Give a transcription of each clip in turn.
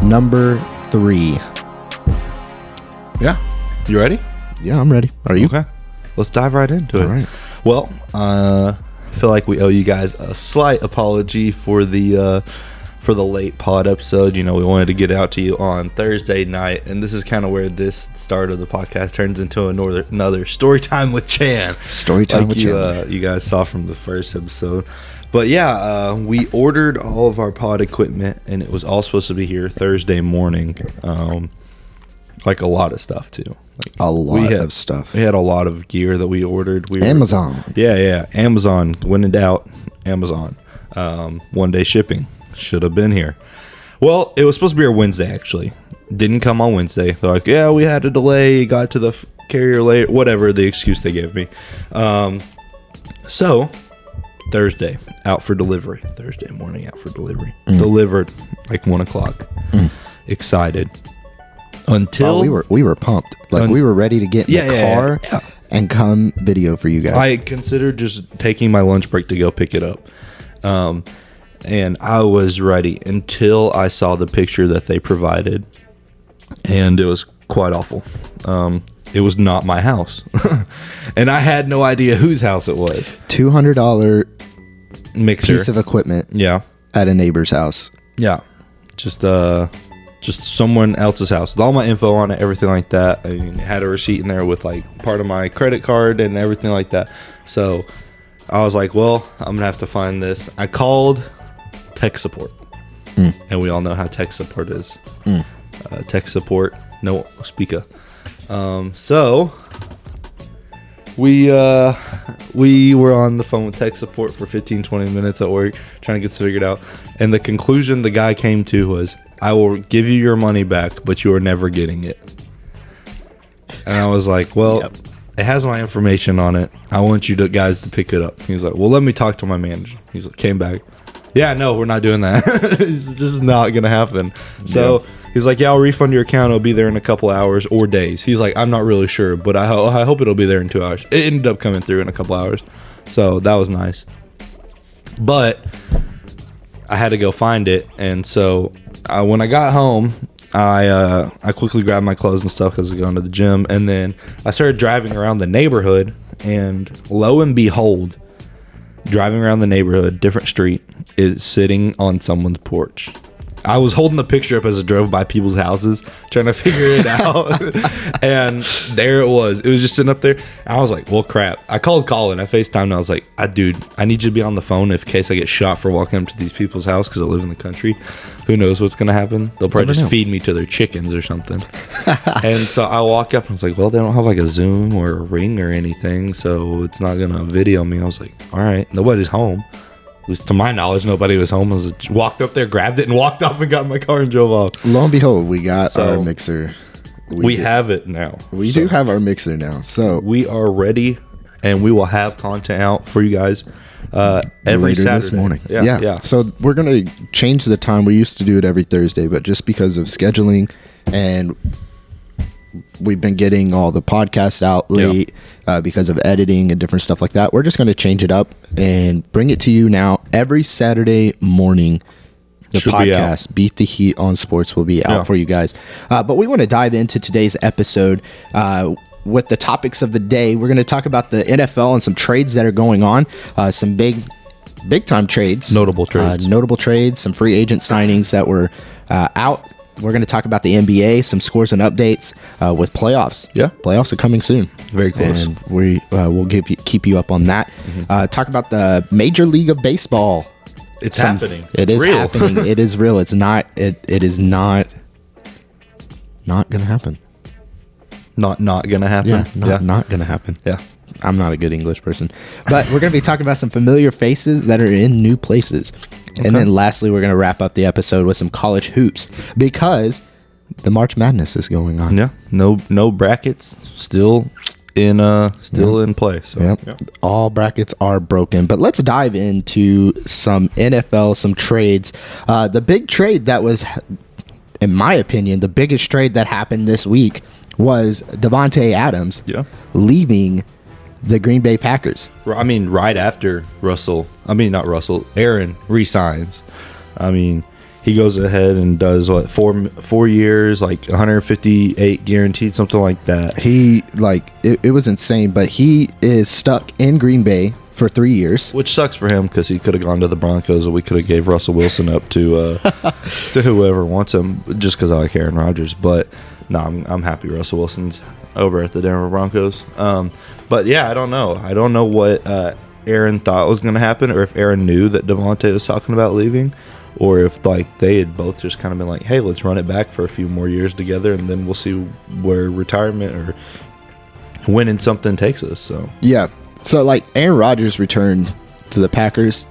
number 3. Yeah. You ready? Yeah, I'm ready. Are you? Okay. Let's dive right into it. All right. Well, I feel like we owe you guys a slight apology for the late pod episode. You know, we wanted to get out to you on Thursday night, and this is kind of where this start of the podcast turns into another story time with Chan. Story time with Chan. You guys saw from the first episode. But yeah, we ordered all of our pod equipment, and it was all supposed to be here Thursday morning. Like a lot of stuff too. Like a lot of stuff. We had a lot of gear that we ordered. Amazon. Yeah. Amazon. When in doubt, Amazon. 1-day shipping. Should have been here. Well, it was supposed to be here Wednesday, actually. Didn't come on Wednesday. They're like, yeah, we had a delay. Got to the carrier late. Whatever the excuse they gave me. So, Thursday, out for delivery. Thursday morning, out for delivery. Delivered like 1 o'clock. Excited. Until we were pumped. Like we were ready to get in the car and come video for you guys. I considered just taking my lunch break to go pick it up. And I was ready until I saw the picture that they provided. And it was quite awful. It was not my house. And I had no idea whose house it was. $200 mixer piece of equipment. Yeah. At a neighbor's house. Yeah. Just someone else's house with all my info on it, everything like that. I mean, it had a receipt in there with like part of my credit card and everything like that. So I was like, well, I'm going to have to find this. I called tech support. And we all know how tech support is. Tech support, no speaker. So we were on the phone with tech support for 15-20 minutes at work trying to get this figured out, and the conclusion the guy came to was, I will give you your money back, but you are never getting it. And I was like, well, It has my information on it. I want you guys to pick it up. He was like, well, let me talk to my manager. He's like, came back, yeah, no, we're not doing that. It's just not gonna happen. So he's like, yeah, I'll refund your account. It'll be there in a couple hours or days. He's like, I'm not really sure, but I hope it'll be there in 2 hours. It ended up coming through in a couple hours, so that was nice. But I had to go find it, and so when I got home, I quickly grabbed my clothes and stuff because I was going to the gym, and then I started driving around the neighborhood, and lo and behold, driving around the neighborhood, different street, is sitting on someone's porch. I was holding the picture up as I drove by people's houses, trying to figure it out. And there it was. It was just sitting up there. And I was like, well, crap. I called Colin. I FaceTimed and I was like, dude, I need you to be on the phone in case I get shot for walking up to these people's house because I live in the country. Who knows what's going to happen? They'll probably just feed me to their chickens or something. And so I walk up and I was like, well, they don't have like a Zoom or a Ring or anything, so it's not going to video me. I was like, all right, nobody's home. At least to my knowledge, nobody was home. I walked up there, grabbed it, and walked off and got in my car and drove off. Lo and behold, we got our mixer. We have it now. We do have our mixer now. So we are ready, and we will have content out for you guys every later Saturday. This morning. Yeah. So we're going to change the time. We used to do it every Thursday, but just because of scheduling and we've been getting all the podcasts out late because of editing and different stuff like that. We're just going to change it up and bring it to you now every Saturday morning. The podcast, Beat the Heat on Sports, will be out for you guys. But we want to dive into today's episode with the topics of the day. We're going to talk about the NFL and some trades that are going on. Some big time trades. Notable trades. Some free agent signings that were out. We're going to talk about the NBA, some scores and updates with playoffs. Yeah. Playoffs are coming soon. Very close. And we'll keep you up on that. Talk about the Major League of Baseball. It's happening. It is real. Happening. It is real. It is not going to happen. Not going to happen? Not going to happen. Yeah. I'm not a good English person. But we're going to be talking about some familiar faces that are in new places. Okay. And then lastly, we're going to wrap up the episode with some college hoops because the March Madness is going on. Yeah. No brackets. Still in play. So. Yep. All brackets are broken. But let's dive into some NFL, some trades. The big trade that was, in my opinion, the biggest trade that happened this week was Davante Adams leaving the Green Bay Packers. I mean, right after Aaron resigns. I mean, he goes ahead and does what 4 years, like 158 guaranteed, something like that. He it was insane, but he is stuck in Green Bay for 3 years, Which sucks for him because he could have gone to the Broncos, or we could have gave Russell Wilson up to to whoever wants him, just because I like Aaron Rodgers. But no, I'm happy Russell Wilson's over at the Denver Broncos. But yeah, I don't know. I don't know what Aaron thought was going to happen, or if Aaron knew that Devontae was talking about leaving, or if like they had both just kind of been like, hey, let's run it back for a few more years together, and then we'll see where retirement or winning something takes us. So yeah. So, like, Aaron Rodgers' return to the Packers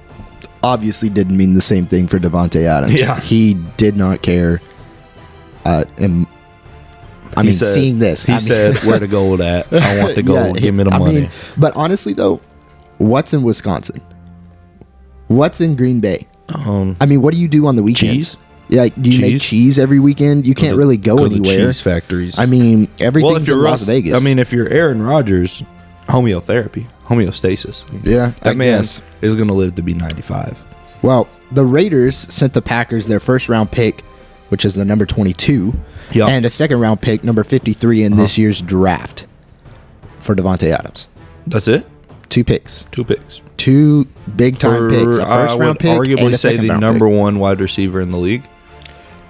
obviously didn't mean the same thing for Devontae Adams. Yeah. He did not care. Seeing this. He said, where the gold at? I want the gold. Give me the money. But honestly, though, what's in Wisconsin? What's in Green Bay? What do you do on the weekends? Cheese? Yeah, do you make cheese every weekend? You can't really go anywhere. Cheese factories. Everything's in Las Vegas. If you're Aaron Rodgers, homeostasis. Yeah, that man is going to live to be 95. Well, the Raiders sent the Packers their first round pick, which is the number 22, and a second round pick, number 53 in this year's draft for Devontae Adams. That's it? 2 picks. 2 picks. 2 big time picks. A first round pick. Arguably and a say the second number pick. 1 wide receiver in the league.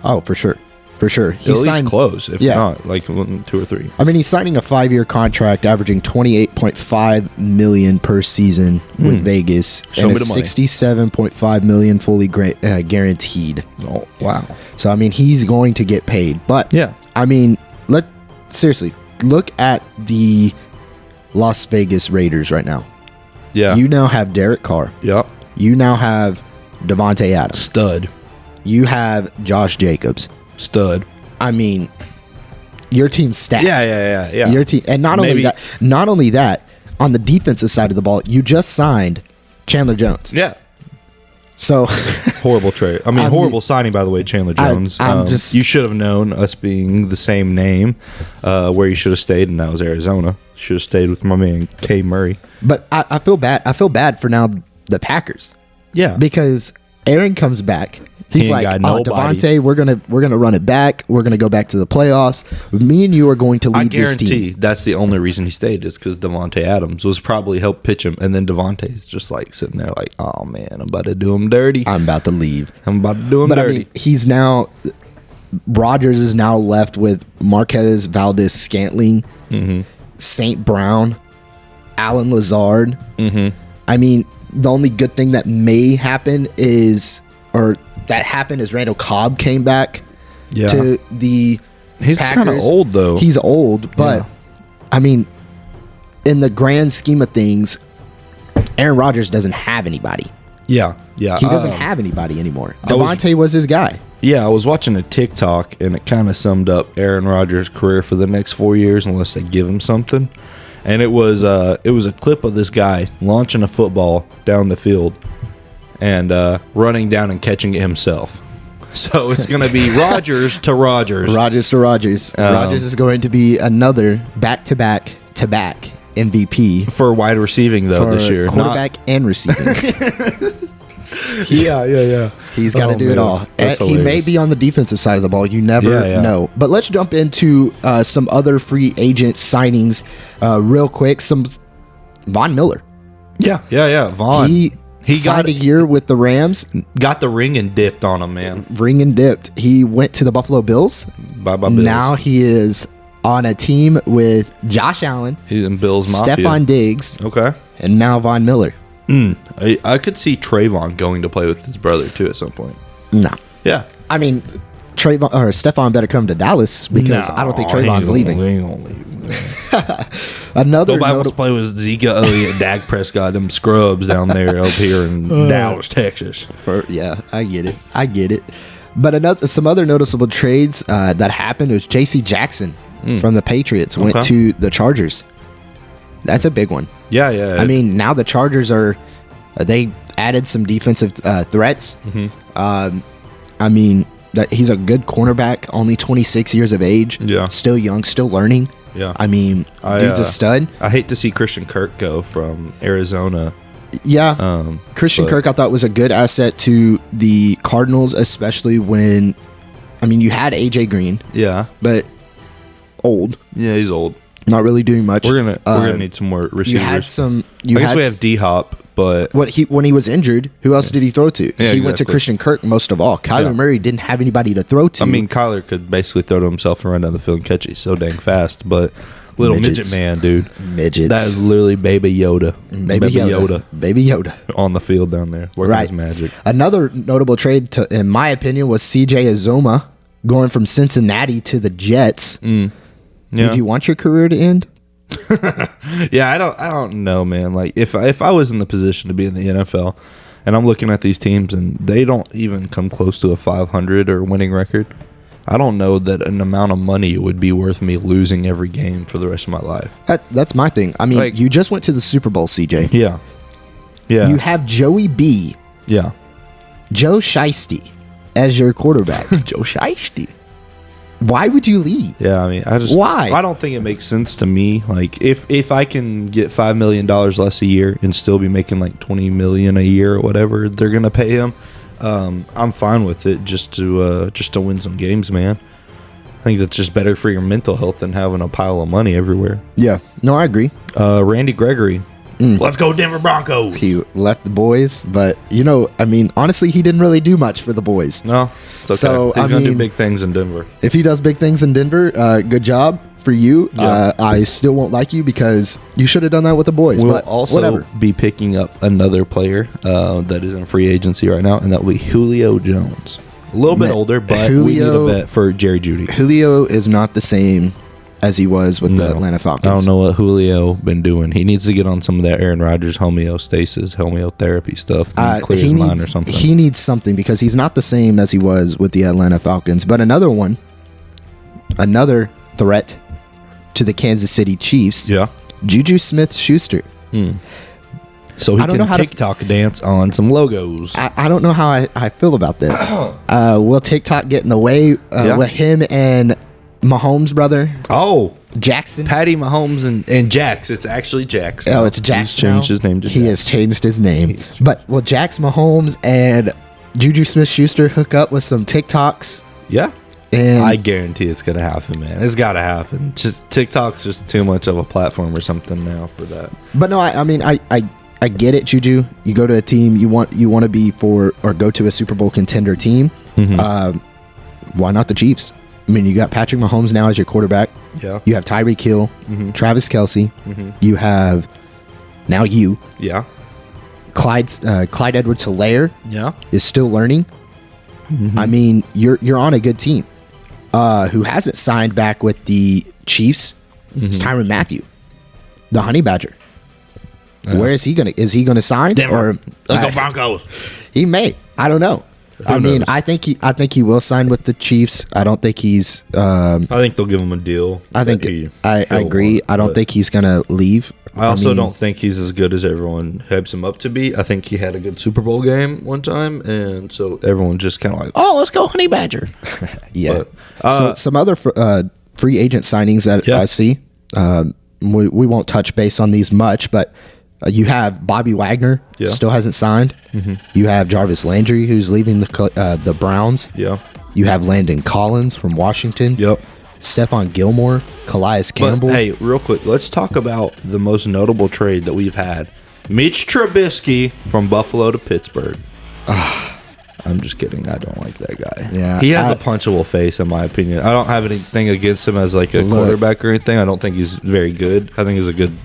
Oh, for sure. He At least close, if not like 2 or 3. He's signing a 5-year contract, averaging $28.5 million per season with Vegas, Show and me the money. $67.5 million fully guaranteed. Oh, wow. So he's going to get paid. But Yeah. Seriously, look at the Las Vegas Raiders right now. Yeah. You now have Derek Carr. Yep. You now have Devontae Adams. Stud. You have Josh Jacobs. Stud. Your team's stacked. Yeah. Your team, and not only that, on the defensive side of the ball, you just signed Chandler Jones. Yeah. So horrible trade. Horrible signing, by the way, Chandler Jones. You should have known, us being the same name, where you should have stayed, and that was Arizona. Should have stayed with my man K. Murray. But I feel bad. I feel bad for now the Packers. Yeah. Because Aaron comes back. He's like, Devontae, we're gonna run it back. We're gonna go back to the playoffs. Me and you are going to lead this team. I guarantee that's the only reason he stayed, is because Devontae Adams was probably helped pitch him, and then Devontae's just like sitting there like, oh man, I'm about to do him dirty. I'm about to leave. I'm about to do him dirty. He's now. Rodgers is now left with Marquez Valdez-Scantling, St. Brown, Alan Lazard. The only good thing that may happen is Randall Cobb came back to the He's Packers. kind of old, though. He's old, but in the grand scheme of things, Aaron Rodgers doesn't have anybody. Yeah. He doesn't have anybody anymore. Devontae was his guy. Yeah, I was watching a TikTok, and it kind of summed up Aaron Rodgers' career for the next 4 years, unless they give him something. And it was a clip of this guy launching a football down the field and running down and catching it himself. So it's going to be Rodgers to Rodgers. Rodgers to Rodgers. Rodgers is going to be another back-to-back MVP. For wide receiving, though, this year. Quarterback and receiving. Yeah. He's got to do it all. That's He may be on the defensive side of the ball. You never know. But let's jump into some other free agent signings real quick. Some Von Miller. Yeah. Vaughn. He signed a year with the Rams. Got the ring and dipped on him, man. Ring and dipped. He went to the Buffalo Bills. Bye, Bills. Now he is on a team with Josh Allen. He's in Bills Mafia. Stephon Diggs. Okay. And now Von Miller. I could see Trayvon going to play with his brother, too, at some point. No. Yeah. Stephon better come to Dallas, because I don't think Trayvon's leaving. He ain't gonna leave. Nobody wants to play with Zeke Elliott, Dak Prescott, them scrubs down there up here in Dallas, Texas. I get it. But some other noticeable trades that happened was J.C. Jackson from the Patriots went to the Chargers. That's a big one. Yeah. Now the Chargers they added some defensive threats. That he's a good cornerback, only 26 years of age. Yeah. Still young, still learning. Yeah. Dude's a stud. I hate to see Christian Kirk go from Arizona Yeah. Christian Kirk, I thought, was a good asset to the Cardinals, especially when, I mean, you had AJ Green. Yeah. But old. Yeah, he's old. Not really doing much. We're gonna need some more receivers. You had some. I guess we have D-Hop, but when he was injured, who else did he throw to? Yeah, he went to Christian Kirk most of all. Kyler Murray didn't have anybody to throw to. I mean, Kyler could basically throw to himself and run down the field and catch it. He's so dang fast, but little midget man, dude. Midgets. That is literally Baby Yoda. Baby Yoda on the field down there, working his magic. Another notable trade, in my opinion, was C.J. Azoma going from Cincinnati to the Jets. Yeah. Did you want your career to end? Yeah, I don't know, man. Like if I was in the position to be in the NFL and I'm looking at these teams and they don't even come close to a 500 or winning record, I don't know that an amount of money would be worth me losing every game for the rest of my life. That's my thing. I mean, like, you just went to the Super Bowl, CJ. Yeah. You have Joey B. Yeah. Joe Shiesty as your quarterback. Joe Shiesty. Why would you leave? Yeah, I mean, why? I don't think it makes sense to me. Like, if I can get $5 million less a year and still be making like $20 million a year or whatever they're gonna pay him, I'm fine with it. Just to win some games, man. I think that's just better for your mental health than having a pile of money everywhere. Yeah, no, I agree. Randy Gregory. Let's go Denver Broncos. He left the boys, but I mean, honestly, he didn't really do much for the boys. No, it's okay. So, he's going to do big things in Denver. If he does big things in Denver, good job for you. Yeah. I still won't like you because you should have done that with the boys. We'll but also whatever. be picking up another player that is in free agency right now, and that will be Julio Jones. A little bit older, but we need a vet for Jerry Jeudy. Julio is not the same as he was with the Atlanta Falcons. I don't know what Julio been doing. He needs to get on some of that Aaron Rodgers homeotherapy stuff. Clear his mind or something. He needs something because he's not the same as he was with the Atlanta Falcons. But another threat to the Kansas City Chiefs. Yeah. Juju Smith-Schuster. So he can TikTok dance on some logos. I don't know how I feel about this. Will TikTok get in the way with him and Mahomes' brother? Oh, Jackson. Patty Mahomes and Jax. It's actually Jax. Oh, it's Jax. He's changed his name to Jax. He has changed his name. But will Jax Mahomes and Juju Smith-Schuster hook up with some TikToks? Yeah. And I guarantee it's going to happen, man. It's got to happen. Just TikTok's just too much of a platform or something now for that. But no, I mean, I get it, Juju. You go to a team you want to be for, or go to a Super Bowl contender team. Why not the Chiefs? I mean, you got Patrick Mahomes now as your quarterback. Yeah. You have Tyreek Hill, Travis Kelce. You have now you. Yeah. Clyde Edwards-Helaire. Yeah. Is still learning. I mean, you're on a good team. Who hasn't signed back with the Chiefs? It's Tyrann Mathieu, the Honey Badger. Where is he gonna? Is he gonna sign? Denver. Or Let's go Broncos. He may. I don't know. I mean, knows? I think he will sign with the Chiefs. I don't think he's. I think they'll give him a deal. I agree. I don't think he's gonna leave. I also don't think he's as good as everyone hypes him up to be. I think he had a good Super Bowl game one time, and so everyone just kind of like, oh, let's go Honey Badger. Yeah. So some other free agent signings that I see. We won't touch base on these much, but you have Bobby Wagner, still hasn't signed. You have Jarvis Landry, who's leaving the Browns. Yeah. You have Landon Collins from Washington. Yep. Stephon Gilmore, Calais Campbell. But, hey, real quick, let's talk about the most notable trade that we've had. Mitch Trubisky from Buffalo to Pittsburgh. I'm just kidding. I don't like that guy. Yeah, he has a punchable face, in my opinion. I don't have anything against him as like a quarterback or anything. I don't think he's very good. I think he's a good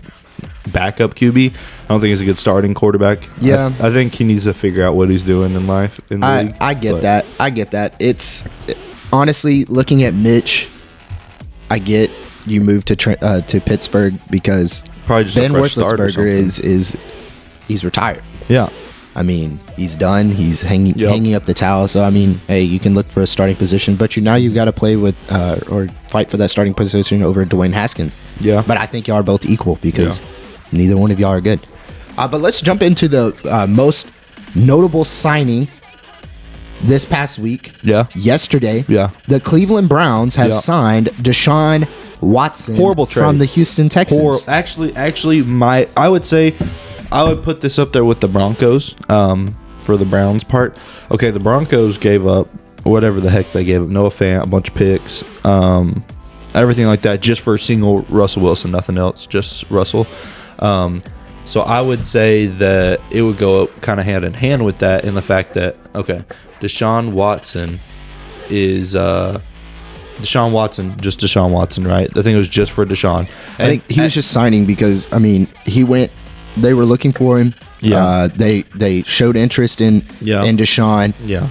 backup QB. I don't think he's a good starting quarterback. Yeah, I think he needs to figure out what he's doing in life. In the league. I get that. I get that. It's honestly looking at Mitch. I get you moved to Pittsburgh because probably just Ben Roethlisberger is he's retired. Yeah. I mean, he's done. He's hanging up the towel. So, I mean, hey, you can look for a starting position, but you've got to play with or fight for that starting position over Dwayne Haskins. Yeah. But I think y'all are both equal because neither one of y'all are good. But let's jump into the most notable signing this past week. Yeah. Yesterday. Yeah. The Cleveland Browns have signed Deshaun Watson Horrible trade from the Houston Texans. Actually, I would say I would put this up there with the Broncos for the Browns part. Okay, the Broncos gave up whatever the heck they gave up. Noah Fant, a bunch of picks, everything like that, just for a single Russell Wilson, nothing else, just Russell. So I would say that it would go kind of hand in hand with that in the fact that, okay, Deshaun Watson is Deshaun Watson, right? I think it was just for Deshaun. I think he was just signing because, I mean, they were looking for him. Yeah. They showed interest in Deshaun. Yeah.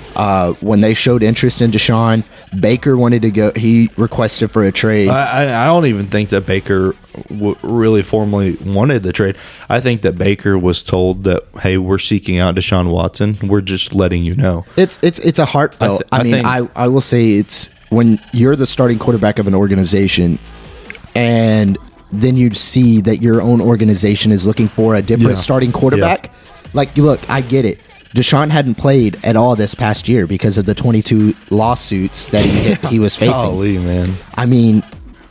When they showed interest in Deshaun, Baker wanted to go. He requested for a trade. I don't even think that Baker really formally wanted the trade. I think that Baker was told that, hey, we're seeking out Deshaun Watson. We're just letting you know. It's a heartfelt. I will say it's when you're the starting quarterback of an organization, and then you see that your own organization is looking for a different starting quarterback. Yeah. Like, look, I get it. Deshaun hadn't played at all this past year because of the 22 lawsuits that he was facing. Golly, man. I mean,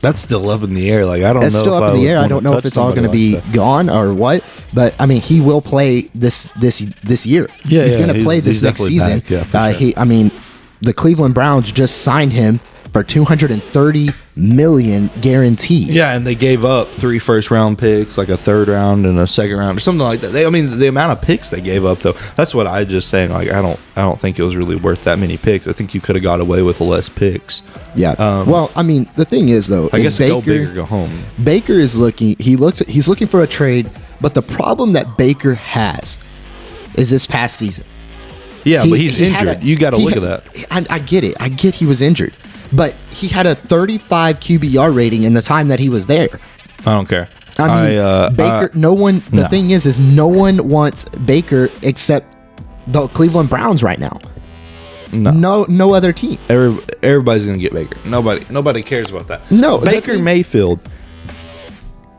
that's still up in the air. Like, I don't know. It's still up in the air. I don't know if it's all going to be gone or what. But I mean, he will play this year. Yeah, he's going to play this next season. Yeah, sure. I mean, the Cleveland Browns just signed him for $230 million guaranteed. Yeah, and they gave up 3 first-round picks, like a third round and a second round, or something like that. The amount of picks they gave up, though, that's what I just saying. Like, I don't think it was really worth that many picks. I think you could have got away with less picks. Yeah. Well, I mean, the thing is, though, I guess go big or go home. Baker is looking. He's looking for a trade, but the problem that Baker has is this past season. Yeah, but he's injured. You got to look at that. I get it. I get he was injured. But he had a 35 QBR rating in the time that he was there. I don't care. I mean, Baker, no one, the thing is no one wants Baker except the Cleveland Browns right now. No other team. Everybody's going to get Baker. Nobody cares about that. No. Baker Mayfield,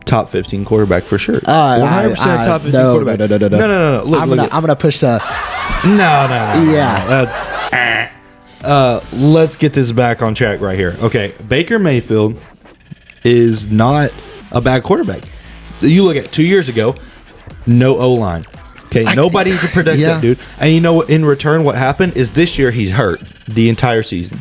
top 15 quarterback for sure. 100% top 15 quarterback. No. Look, I'm going to push the... No. Yeah. That's... let's get this back on track right here. Okay, Baker Mayfield is not a bad quarterback. You look at 2 years ago, no O-line. Okay, nobody could predict that dude. And you know what? In return, what happened is this year he's hurt the entire season.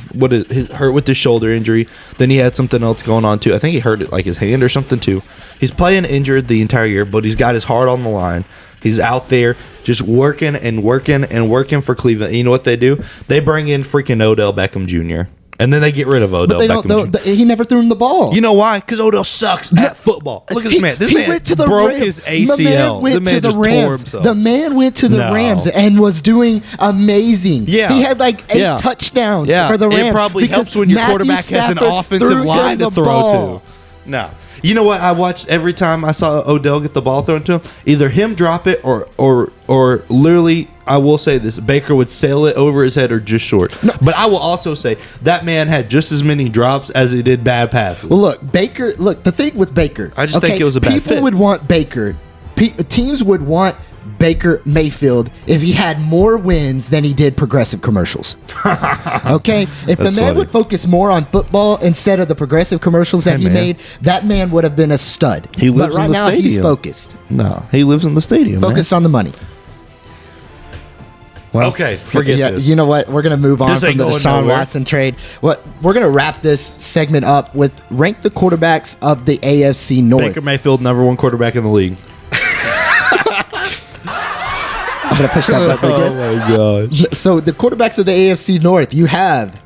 He's hurt with his shoulder injury. Then he had something else going on too. I think he hurt it like his hand or something too. He's playing injured the entire year, but he's got his heart on the line. He's out there just working for Cleveland. And you know what they do? They bring in freaking Odell Beckham Jr. And then they get rid of Odell Beckham Jr. He never threw him the ball. You know why? Because Odell sucks at football. Look at this man. This man broke his ACL. The man just tore himself. The man went to the Rams and was doing amazing. Yeah. He had like 8 touchdowns for the Rams. It probably helps when your quarterback has an offensive line to throw to. No. You know what I watched every time I saw Odell get the ball thrown to him? Either him drop it or literally, I will say this, Baker would sail it over his head or just short. No. But I will also say that man had just as many drops as he did bad passes. Well, the thing with Baker, I just think it was a bad fit. People would want Baker. Teams would want Baker Mayfield if he had more wins than he did progressive commercials. Okay? If the man would focus more on football instead of the progressive commercials that he made, that man would have been a stud. He lives but right in the now, stadium. He's focused. No, he lives in the stadium. Focused on the money. Well, okay, forget this. You know what? We're going to move on from the Deshaun Watson trade. We're going to wrap this segment up with rank the quarterbacks of the AFC North. Baker Mayfield, number 1 quarterback in the league. I'm going to push that button again. Oh, my gosh. So, the quarterbacks of the AFC North, you have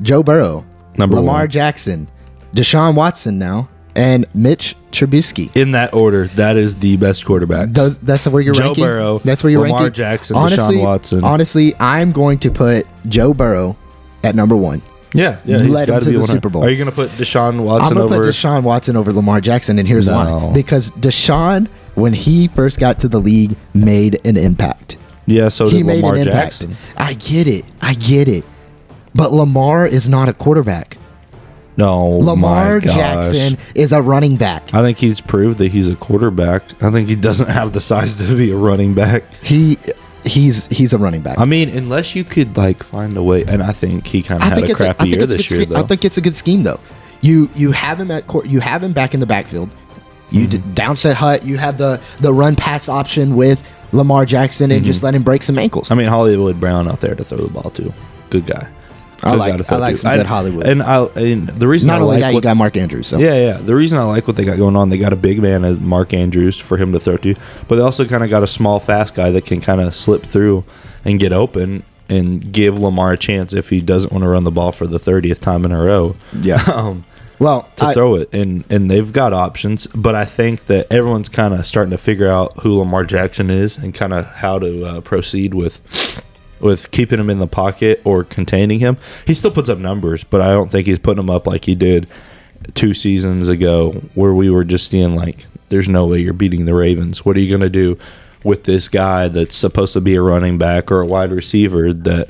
Joe Burrow, Lamar Jackson, Deshaun Watson now, and Mitch Trubisky. In that order, that is the best quarterbacks. That's where you're ranking? Joe Burrow, that's where you're Lamar ranking? Jackson, Deshaun Watson. Honestly, I'm going to put Joe Burrow at number 1. Yeah, he's led him to the Super Bowl. Are you going to put Deshaun Watson over? I'm going to put Deshaun Watson over Lamar Jackson, and here's why. Because Deshaun, when he first got to the league, made an impact. Yeah, so did Lamar Jackson. I get it. But Lamar is not a quarterback. No, Lamar Jackson is a running back. I think he's proved that he's a quarterback. I think he doesn't have the size to be a running back. He's a running back. I mean, unless you could find a way, and I think he kind of had a crappy year this year. Though I think it's a good scheme though. You have him at court. You have him back in the backfield. You downset Hut. You have the run pass option with Lamar Jackson and just let him break some ankles. I mean, Hollywood Brown out there to throw the ball to. Good guy. I like some good Hollywood. And the reason not only that, you got Mark Andrews. So. Yeah. The reason I like what they got going on, they got a big man as Mark Andrews for him to throw to, but they also kind of got a small, fast guy that can kind of slip through and get open and give Lamar a chance if he doesn't want to run the ball for the 30th time in a row. Yeah. To throw it, and they've got options, but I think that everyone's kind of starting to figure out who Lamar Jackson is and kind of how to proceed with keeping him in the pocket or containing him. He still puts up numbers, but I don't think he's putting them up like he did 2 seasons ago, where we were just seeing like, there's no way you're beating the Ravens. What are you going to do with this guy that's supposed to be a running back or a wide receiver that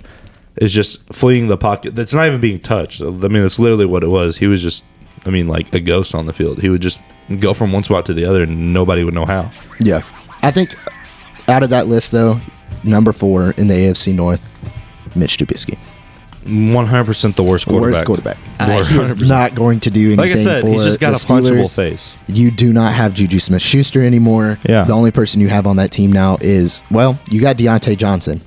is just fleeing the pocket, that's not even being touched? I mean, that's literally what it was. He was just, like a ghost on the field. He would just go from one spot to the other and nobody would know how. Yeah. I think out of that list, though, number 4 in the AFC North, Mitch Trubisky. 100% the worst quarterback. He's not going to do anything. Like I said, he's just got a punchable face. You do not have Juju Smith-Schuster anymore. Yeah. The only person you have on that team now is, you got Deontay Johnson.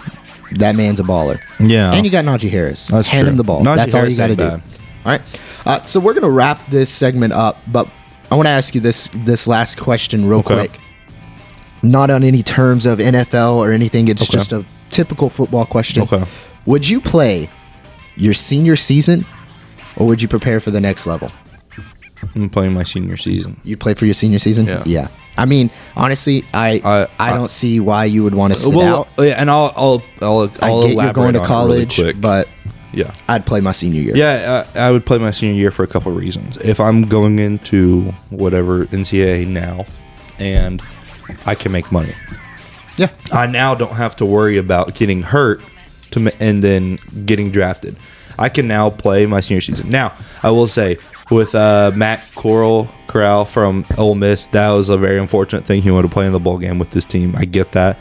That man's a baller. Yeah. And you got Najee Harris. That's Hand true. him the ball. Najee That's Harris all you got to do. bad. All right. So we're going to wrap this segment up, but I want to ask you this last question real quick. Not on any terms of NFL or anything. It's just a typical football question. Okay. Would you play your senior season, or would you prepare for the next level? I'm playing my senior season. You'd play for your senior season? Yeah. I mean, honestly, I don't see why you would want to sit out. Yeah, and I'll I get you're going to college, really quick. but yeah, I'd play my senior year. Yeah, I would play my senior year for a couple of reasons. If I'm going into whatever NCAA now, and I can make money. Yeah. I now don't have to worry about getting hurt and then getting drafted. I can now play my senior season. Now, I will say, with Matt Corral from Ole Miss, that was a very unfortunate thing. He wanted to play in the bowl game with this team. I get that.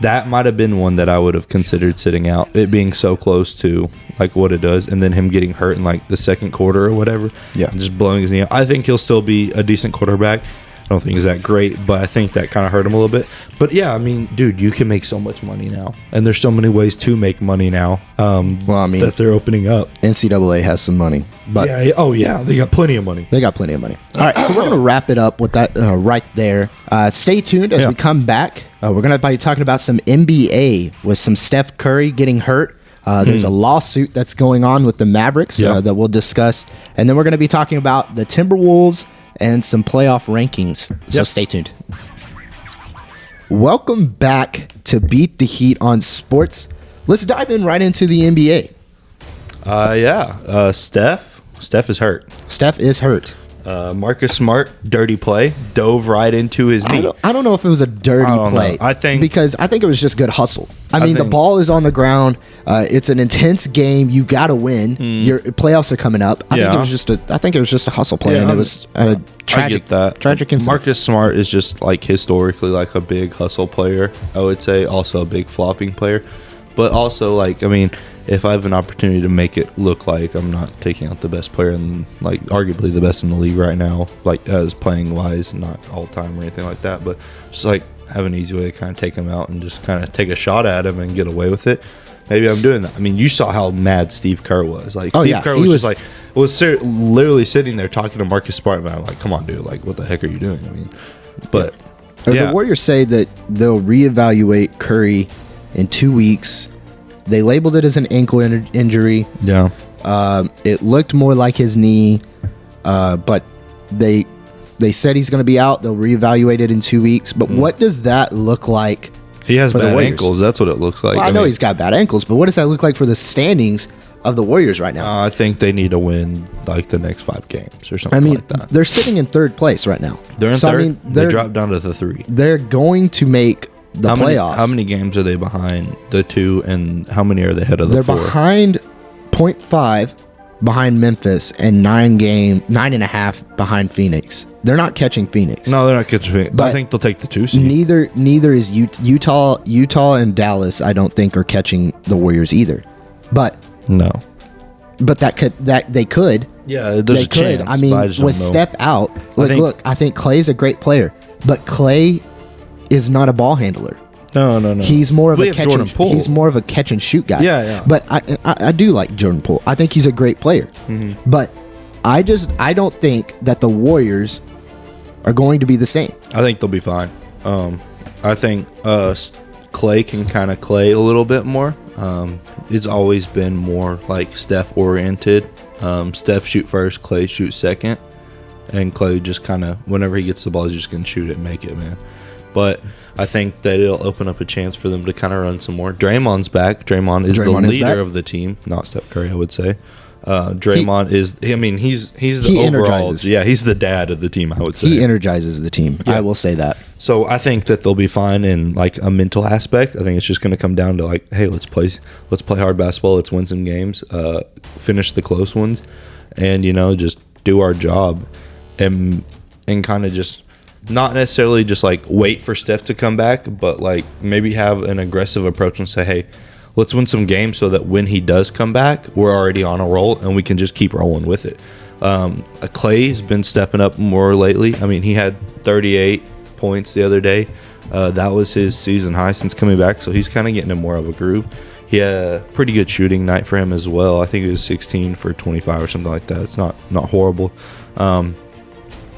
That might have been one that I would have considered sitting out, it being so close to like what it does, and then him getting hurt in like the second quarter or whatever. Yeah. Just blowing his knee out. I think he'll still be a decent quarterback. I don't think he's that great, but I think that kind of hurt him a little bit. But yeah, I mean, dude, you can make so much money now, and there's so many ways to make money now. That they're opening up. NCAA has some money, but yeah, they got plenty of money. They got plenty of money. All right, so we're gonna wrap it up with that right there. Stay tuned as we come back. We're gonna be talking about some NBA with some Steph Curry getting hurt. There's a lawsuit that's going on with the Mavericks that we'll discuss, and then we're gonna be talking about the Timberwolves and some playoff rankings. So stay tuned. Welcome back to Beat the Heat on Sports. Let's dive in right into the NBA. Steph is hurt. Steph is hurt. Marcus Smart, dirty play, dove right into his knee. I don't know if it was a dirty play. I think it was just good hustle. I mean, the ball is on the ground. It's an intense game. You've got to win. Your playoffs are coming up. I think it was just a hustle play, and it was a tragic. I get that. Tragic incident. Marcus Smart is just like historically like a big hustle player. I would say also a big flopping player, but also like if I have an opportunity to make it look like I'm not taking out the best player and like arguably the best in the league right now, like as playing wise, not all time or anything like that, but just like have an easy way to kind of take him out and just kind of take a shot at him and get away with it. Maybe I'm doing that. I mean, you saw how mad Steve Kerr was. Like Steve Kerr was literally sitting there talking to Marcus Smart, and I'm like, come on, dude, like what the heck are you doing? I mean, but the Warriors say that they'll reevaluate Curry in 2 weeks. They labeled it as an ankle injury. Yeah. It looked more like his knee, but they said he's going to be out. They'll reevaluate it in 2 weeks. But what does that look like? He has bad ankles. That's what it looks like. Well, I know he's got bad ankles, but what does that look like for the standings of the Warriors right now? I think they need to win like the next 5 games or something like that. They're sitting in third place right now. They're in third? They dropped down to the 3. They're going to make the playoffs. How many games are they behind the 2, and how many are they ahead of the 4? They're behind 0.5 behind Memphis and 9.5 behind Phoenix. They're not catching Phoenix. No, they're not catching Phoenix. But I think they'll take the 2 seed. Neither is Utah. Utah and Dallas, I don't think, are catching the Warriors either. But no. But they could. Yeah, there's They a could. chance. I mean, but I just with don't know. Steph out, I think Clay's a great player, but Clay is not a ball handler. No. He's more of We a have Jordan Poole. he's more of a catch and shoot guy. Yeah. But I do like Jordan Poole. I think he's a great player. But I don't think that the Warriors are going to be the same. I think they'll be fine. I think Clay can kind of Clay a little bit more. It's always been more like Steph oriented. Steph shoot first, Clay shoot second, and Clay just kind of whenever he gets the ball, he's just gonna shoot it and make it, man. But I think that it'll open up a chance for them to kind of run some more. Draymond's back. Draymond is the leader of the team, not Steph Curry, I would say. Draymond is. I mean, he's the overall. Energizes. Yeah, he's the dad of the team, I would say. He energizes the team. Yeah. I will say that. So I think that they'll be fine in like a mental aspect. I think it's just going to come down to like, hey, let's play hard basketball. Let's win some games, finish the close ones, and just do our job, and kind of just not necessarily just like wait for Steph to come back, but like maybe have an aggressive approach and say, hey, let's win some games so that when he does come back, we're already on a roll and we can just keep rolling with it. Clay's been stepping up more lately. I mean, he had 38 points the other day. That was his season high since coming back, so he's kind of getting in more of a groove. He had a pretty good shooting night for him as well. I think it was 16 for 25 or something like that. It's not horrible. But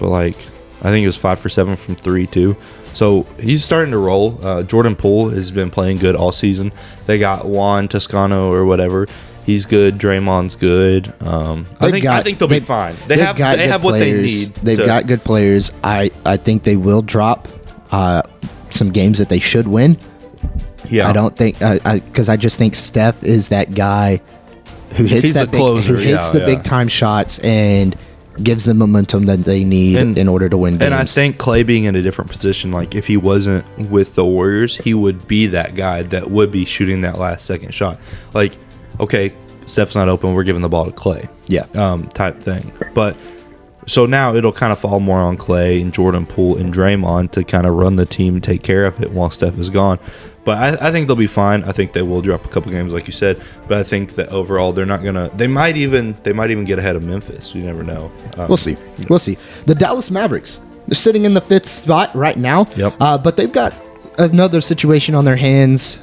like, I think it was 5 for 7 from 3 too. So he's starting to roll. Jordan Poole has been playing good all season. They got Juan Toscano or whatever. He's good. Draymond's good. I think they'll be fine. They have what they need. They've got good players. I think they will drop some games that they should win. Yeah, I don't think because I just think Steph is that guy who hits the big time shots and gives them momentum that they need in order to win games. And I think Clay being in a different position, like if he wasn't with the Warriors, he would be that guy that would be shooting that last second shot. Like, okay, Steph's not open, we're giving the ball to Clay. Yeah. Type thing. But so now it'll kind of fall more on Clay and Jordan Poole and Draymond to kind of run the team and take care of it while Steph is gone. But I think they'll be fine. I think they will drop a couple games, like you said. But I think that overall they're not gonna. They might even get ahead of Memphis. You never know. We'll see. We'll see. The Dallas Mavericks. They're sitting in the 5th spot right now. Yep. But they've got another situation on their hands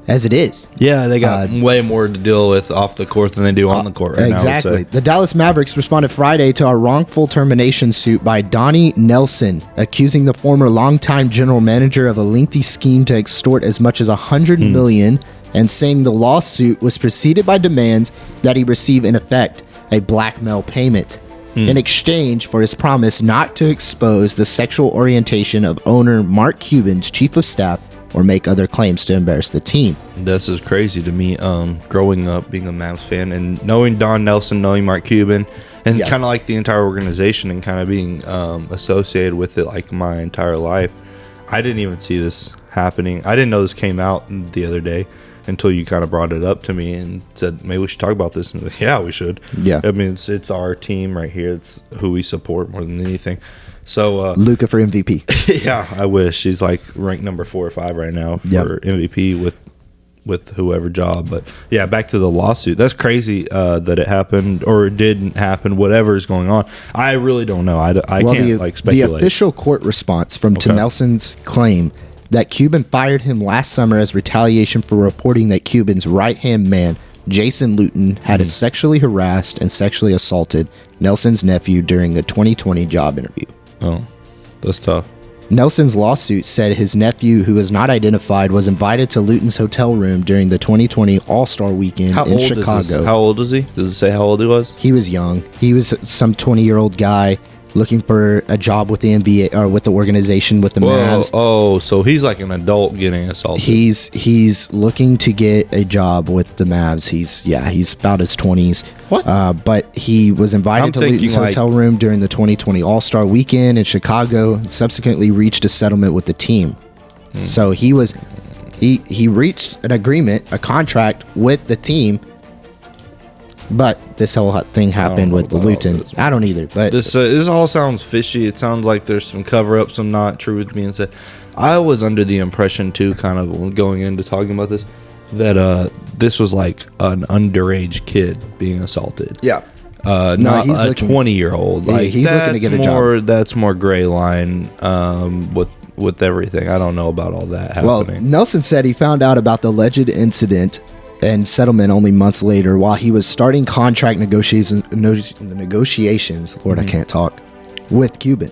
as it is. Yeah, they got way more to deal with off the court than they do on the court right now. Exactly. The Dallas Mavericks responded Friday to a wrongful termination suit by Donnie Nelson, accusing the former longtime general manager of a lengthy scheme to extort as much as $100 million, and saying the lawsuit was preceded by demands that he receive, in effect, a blackmail payment in exchange for his promise not to expose the sexual orientation of owner Mark Cuban's chief of staff or make other claims to embarrass the team. This is crazy to me, growing up, being a Mavs fan, and knowing Don Nelson, knowing Mark Cuban, and kind of like the entire organization and kind of being associated with it like my entire life. I didn't even see this happening. I didn't know this came out the other day until you kind of brought it up to me and said, maybe we should talk about this. And like, yeah, we should. Yeah. I mean, it's our team right here. It's who we support more than anything. So Luka for MVP. Yeah, I wish. He's like ranked number 4 or 5 right now for MVP with whoever job. But yeah, back to the lawsuit. That's crazy that it happened or it didn't happen. Whatever is going on, I really don't know. I can't speculate. The official court response to Nelson's claim that Cuban fired him last summer as retaliation for reporting that Cuban's right-hand man, Jason Luton, had sexually harassed and sexually assaulted Nelson's nephew during a 2020 job interview. Oh, that's tough. Nelson's lawsuit said his nephew, who was not identified, was invited to Luton's hotel room during the 2020 All-Star Weekend in Chicago. How old is he? Does it say how old he was? He was young. He was some 20-year-old guy looking for a job with the NBA or with the organization with the Mavs. Oh, so he's like an adult getting assaulted. He's looking to get a job with the Mavs. He's about his 20s. What? But he was invited to Luton's hotel room during the 2020 All-Star Weekend in Chicago and subsequently reached a settlement with the team. So he reached an agreement, a contract with the team. But this whole thing happened with the Luton. I don't either. But this all sounds fishy. It sounds like there's some cover up, some not truth being said. I was under the impression too, kind of going into talking about this, that this was like an underage kid being assaulted. yeah, Not he's a looking- 20-year-old. Yeah, Like, he's looking to get a job. That's more gray line with everything. I don't know about all that Well, happening. Nelson said he found out about the alleged incident and settlement only months later while he was starting contract negotiations. Lord, I can't talk. With Cuban.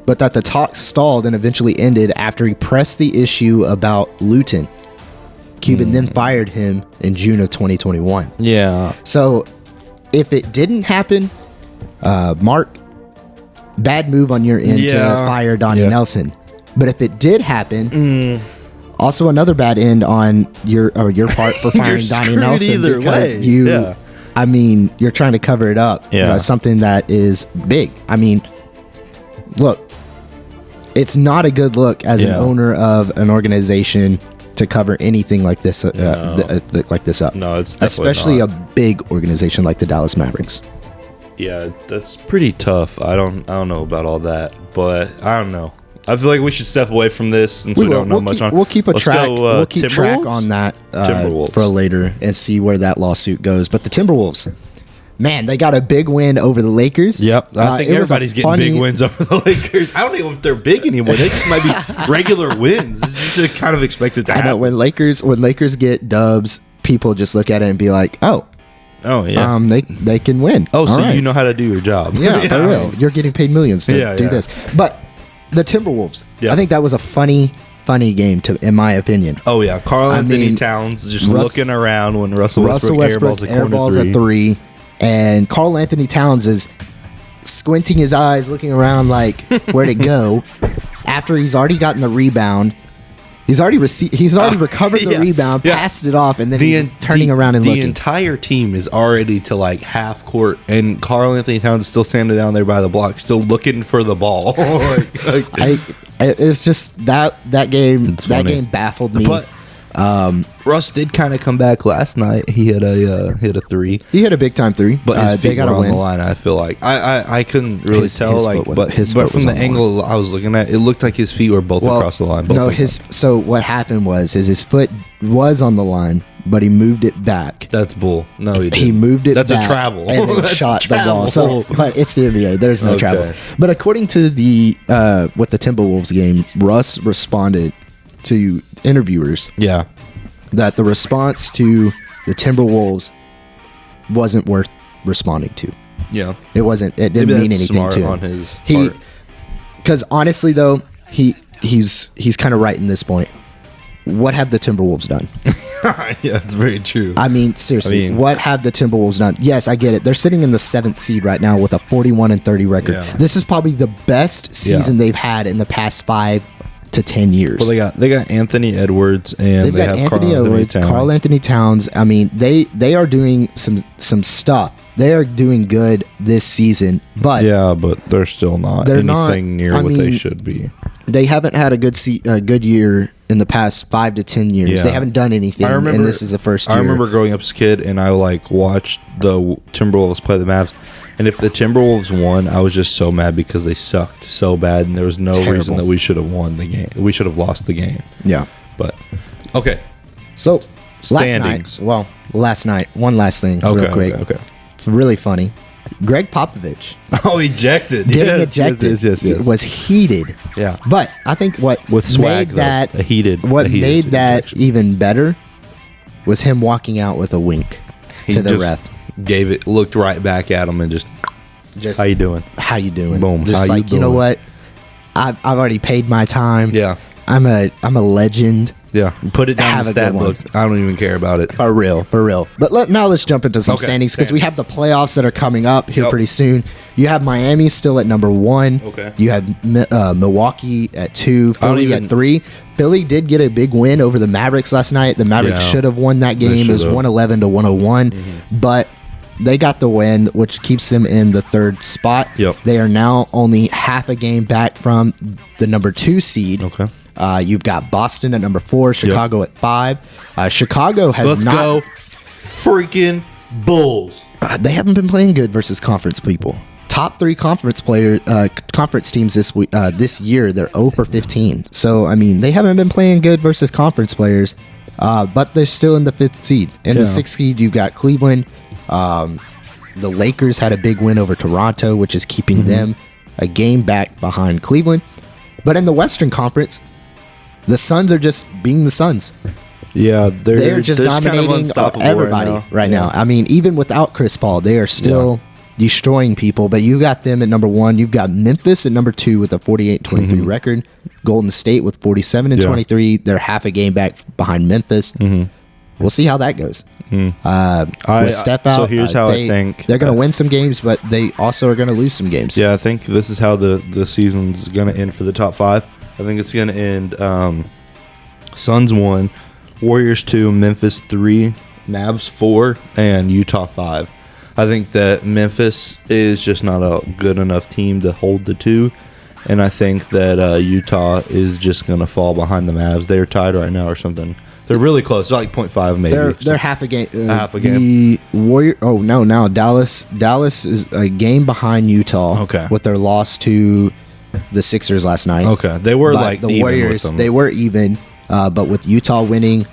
But that the talks stalled and eventually ended after he pressed the issue about Luton. Cuban then fired him in June of 2021. Yeah. So if it didn't happen, Mark, bad move on your end to fire Donnie Nelson. But if it did happen, also another bad end on your part for firing Donnie Nelson because I mean, you're trying to cover it up. Yeah. Something that is big. I mean, look, it's not a good look as an owner of an organization to cover anything like this, like this up. No, it's definitely especially not. a big organization like the Dallas Mavericks. Yeah, that's pretty tough. I don't know about all that, but I don't know. I feel like we should step away from this since we don't know much on. We'll keep a Let's track. go, We'll keep track Timberwolves? on that Timberwolves. for later and see where that lawsuit goes. But the Timberwolves, man, they got a big win over the Lakers. Yep, I think it was a everybody's getting funny- big wins over the Lakers. I don't know if they're big anymore. They just might be regular wins. You should kind of expect it to I know happen. when Lakers get dubs, people just look at it and be like, "Oh, Oh yeah. they can win." Oh, so All right. you know how to do your job. Yeah, for real. You're getting paid millions to do this. But the Timberwolves, I think that was a funny game in my opinion. Oh yeah, Karl Anthony mean, Towns just looking around when Russell Westbrook airballs a three, and Karl Anthony Towns is squinting his eyes, looking around like, where'd it go? After he's already gotten the rebound. He's already recovered the rebound, passed it off, and then he's turning around and looking. The entire team is already to like half court, and Karl Anthony Towns is still standing down there by the block, still looking for the ball. It's just that game. It's That funny. game baffled me. But Russ did kind of come back last night. He hit a three, He hit a big time three, but his they feet got were a on win. the line. I feel like I couldn't really His tell, foot was- but his foot from was the on the angle I was looking at, it looked like his feet were both across the line. Both No, of them. so what happened was his foot was on the line, but he moved it back. That's bull. No, he didn't. He moved it. That's back a travel. and then That's shot the ball. travel. So, but it's the NBA. There's no Okay. travels. But according to the with the Timberwolves game, Russ responded to interviewers Yeah. that the response to the Timberwolves wasn't worth responding to. Yeah. It wasn't. It didn't Maybe mean that's anything smart to him. on his He, part. because honestly though, he's kind of right in this point. What have the Timberwolves done? Yeah, it's very true. I mean, seriously, I mean- what have the Timberwolves done? Yes, I get it. They're sitting in the 7th seed right now with a 41-30 record. Yeah. This is probably the best season they've had in the past 5 to 10 years. Well, they got Anthony Edwards and They've they got have Anthony Edwards, Karl Anthony Towns. I mean, they are doing some stuff. They are doing good this season, but Yeah, but they're still not They're anything not- near I what they mean, should be. they haven't had a good year in the past 5 to 10 years. Yeah. They haven't done anything, and this is the first year. I remember growing up as a kid, and I like watched the Timberwolves play the Mavs. And if the Timberwolves won, I was just so mad because they sucked so bad, and there was no Terrible. reason that we should have won the game. We should have lost the game. Yeah. But okay, So Standings. last night, one last thing, real quick. okay. It's really funny. Greg Popovich Oh, ejected. getting Yes, ejected yes. was heated. Yeah. But I think what With swag, made that though. A heated made that ejection. even better was him walking out with a wink to the just ref. Gave it, looked right back at him, and just Just how you doing? how you doing? Boom. Just How you like you know doing? what? I've already paid my time. Yeah. I'm a legend. Yeah, put it down Have the a good stat one. book. I don't even care about it. For real. But now let's jump into some Okay, standings because we have standings. the playoffs that are coming up here Yep. pretty soon. You have Miami still at number 1. Okay. You have Milwaukee at 2, I don't Philly even- at 3. Philly did get a big win over the Mavericks last night. The Mavericks Yeah. should have won that They game. It was should've. 111 to 101, but they got the win, which keeps them in the 3rd spot. Yep. They are now only half a game back from the number 2 seed. Okay. You've got Boston at number 4, Chicago at 5. Chicago has Let's not. go, freaking Bulls. They haven't been playing good versus conference people. Top 3 conference teams this year, they're 0 for 15. So I mean, they haven't been playing good versus conference players, but they're still in the 5th seed. In the Yeah. 6th seed, you've got Cleveland. The Lakers had a big win over Toronto, which is keeping them a game back behind Cleveland. But in the Western Conference, the Suns are just being the Suns. Yeah, they're just dominating everybody right now. I mean, even without Chris Paul, they are still destroying people. But you got them at number 1. You've got Memphis at number 2 with a 48-23 record. Golden State with 47-23. They're half a game back behind Memphis. We'll see how that goes. With Steph out, so here's how I think they're going to win some games, but they also are going to lose some games. Yeah, I think this is how the season's going to end for the top 5. I think it's going to end Suns 1, Warriors 2, Memphis 3, Mavs 4, and Utah 5. I think that Memphis is just not a good enough team to hold the 2, and I think that Utah is just going to fall behind the Mavs. They're tied right now or something. They're really close. They're like 0.5 maybe. They're half a game. Half a game. The Warrior. Oh no, now Dallas is a game behind Utah. Okay. With their loss to the Sixers last night. Okay, they were But like the even Warriors. with them. They were even, but with Utah winning,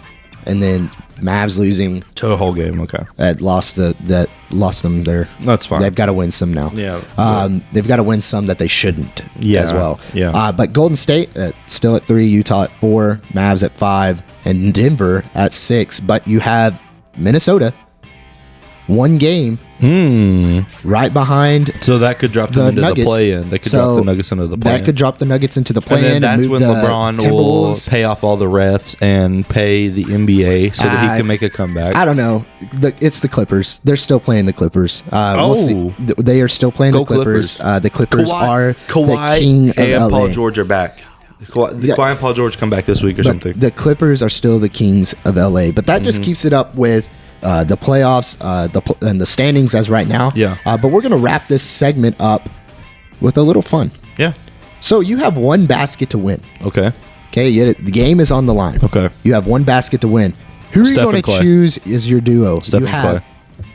and then Mavs losing, to the whole game. Okay, that lost them there. that's fine. They've got to win some now. Yeah. They've got to win some that they shouldn't as well. Yeah. But Golden State still at 3, Utah at 4, Mavs at 5, and Denver at 6. But you have Minnesota, 1 game right behind. So that could drop them into Nuggets. the play-in. They could drop the Nuggets into the play-in. That could drop the Nuggets into the play-in. And then that's move when the LeBron will Timberwolves. pay off all the refs and pay the NBA so that he can make a comeback. I don't know. It's the Clippers. They're still playing the Clippers. We'll see. They are still playing the Clippers. The Clippers are the king of and LA. Paul George are back. Kawhi and Paul George come back this week or something. The Clippers are still the kings of LA. But that just keeps it up with the playoffs and the standings as right now. Yeah. But we're going to wrap this segment up with a little fun. Yeah. So you have 1 basket to win. Okay. Okay, the game is on the line. Okay. You have 1 basket to win. Who are you Steph going and to Clay. choose as your duo? Steph you and have Clay.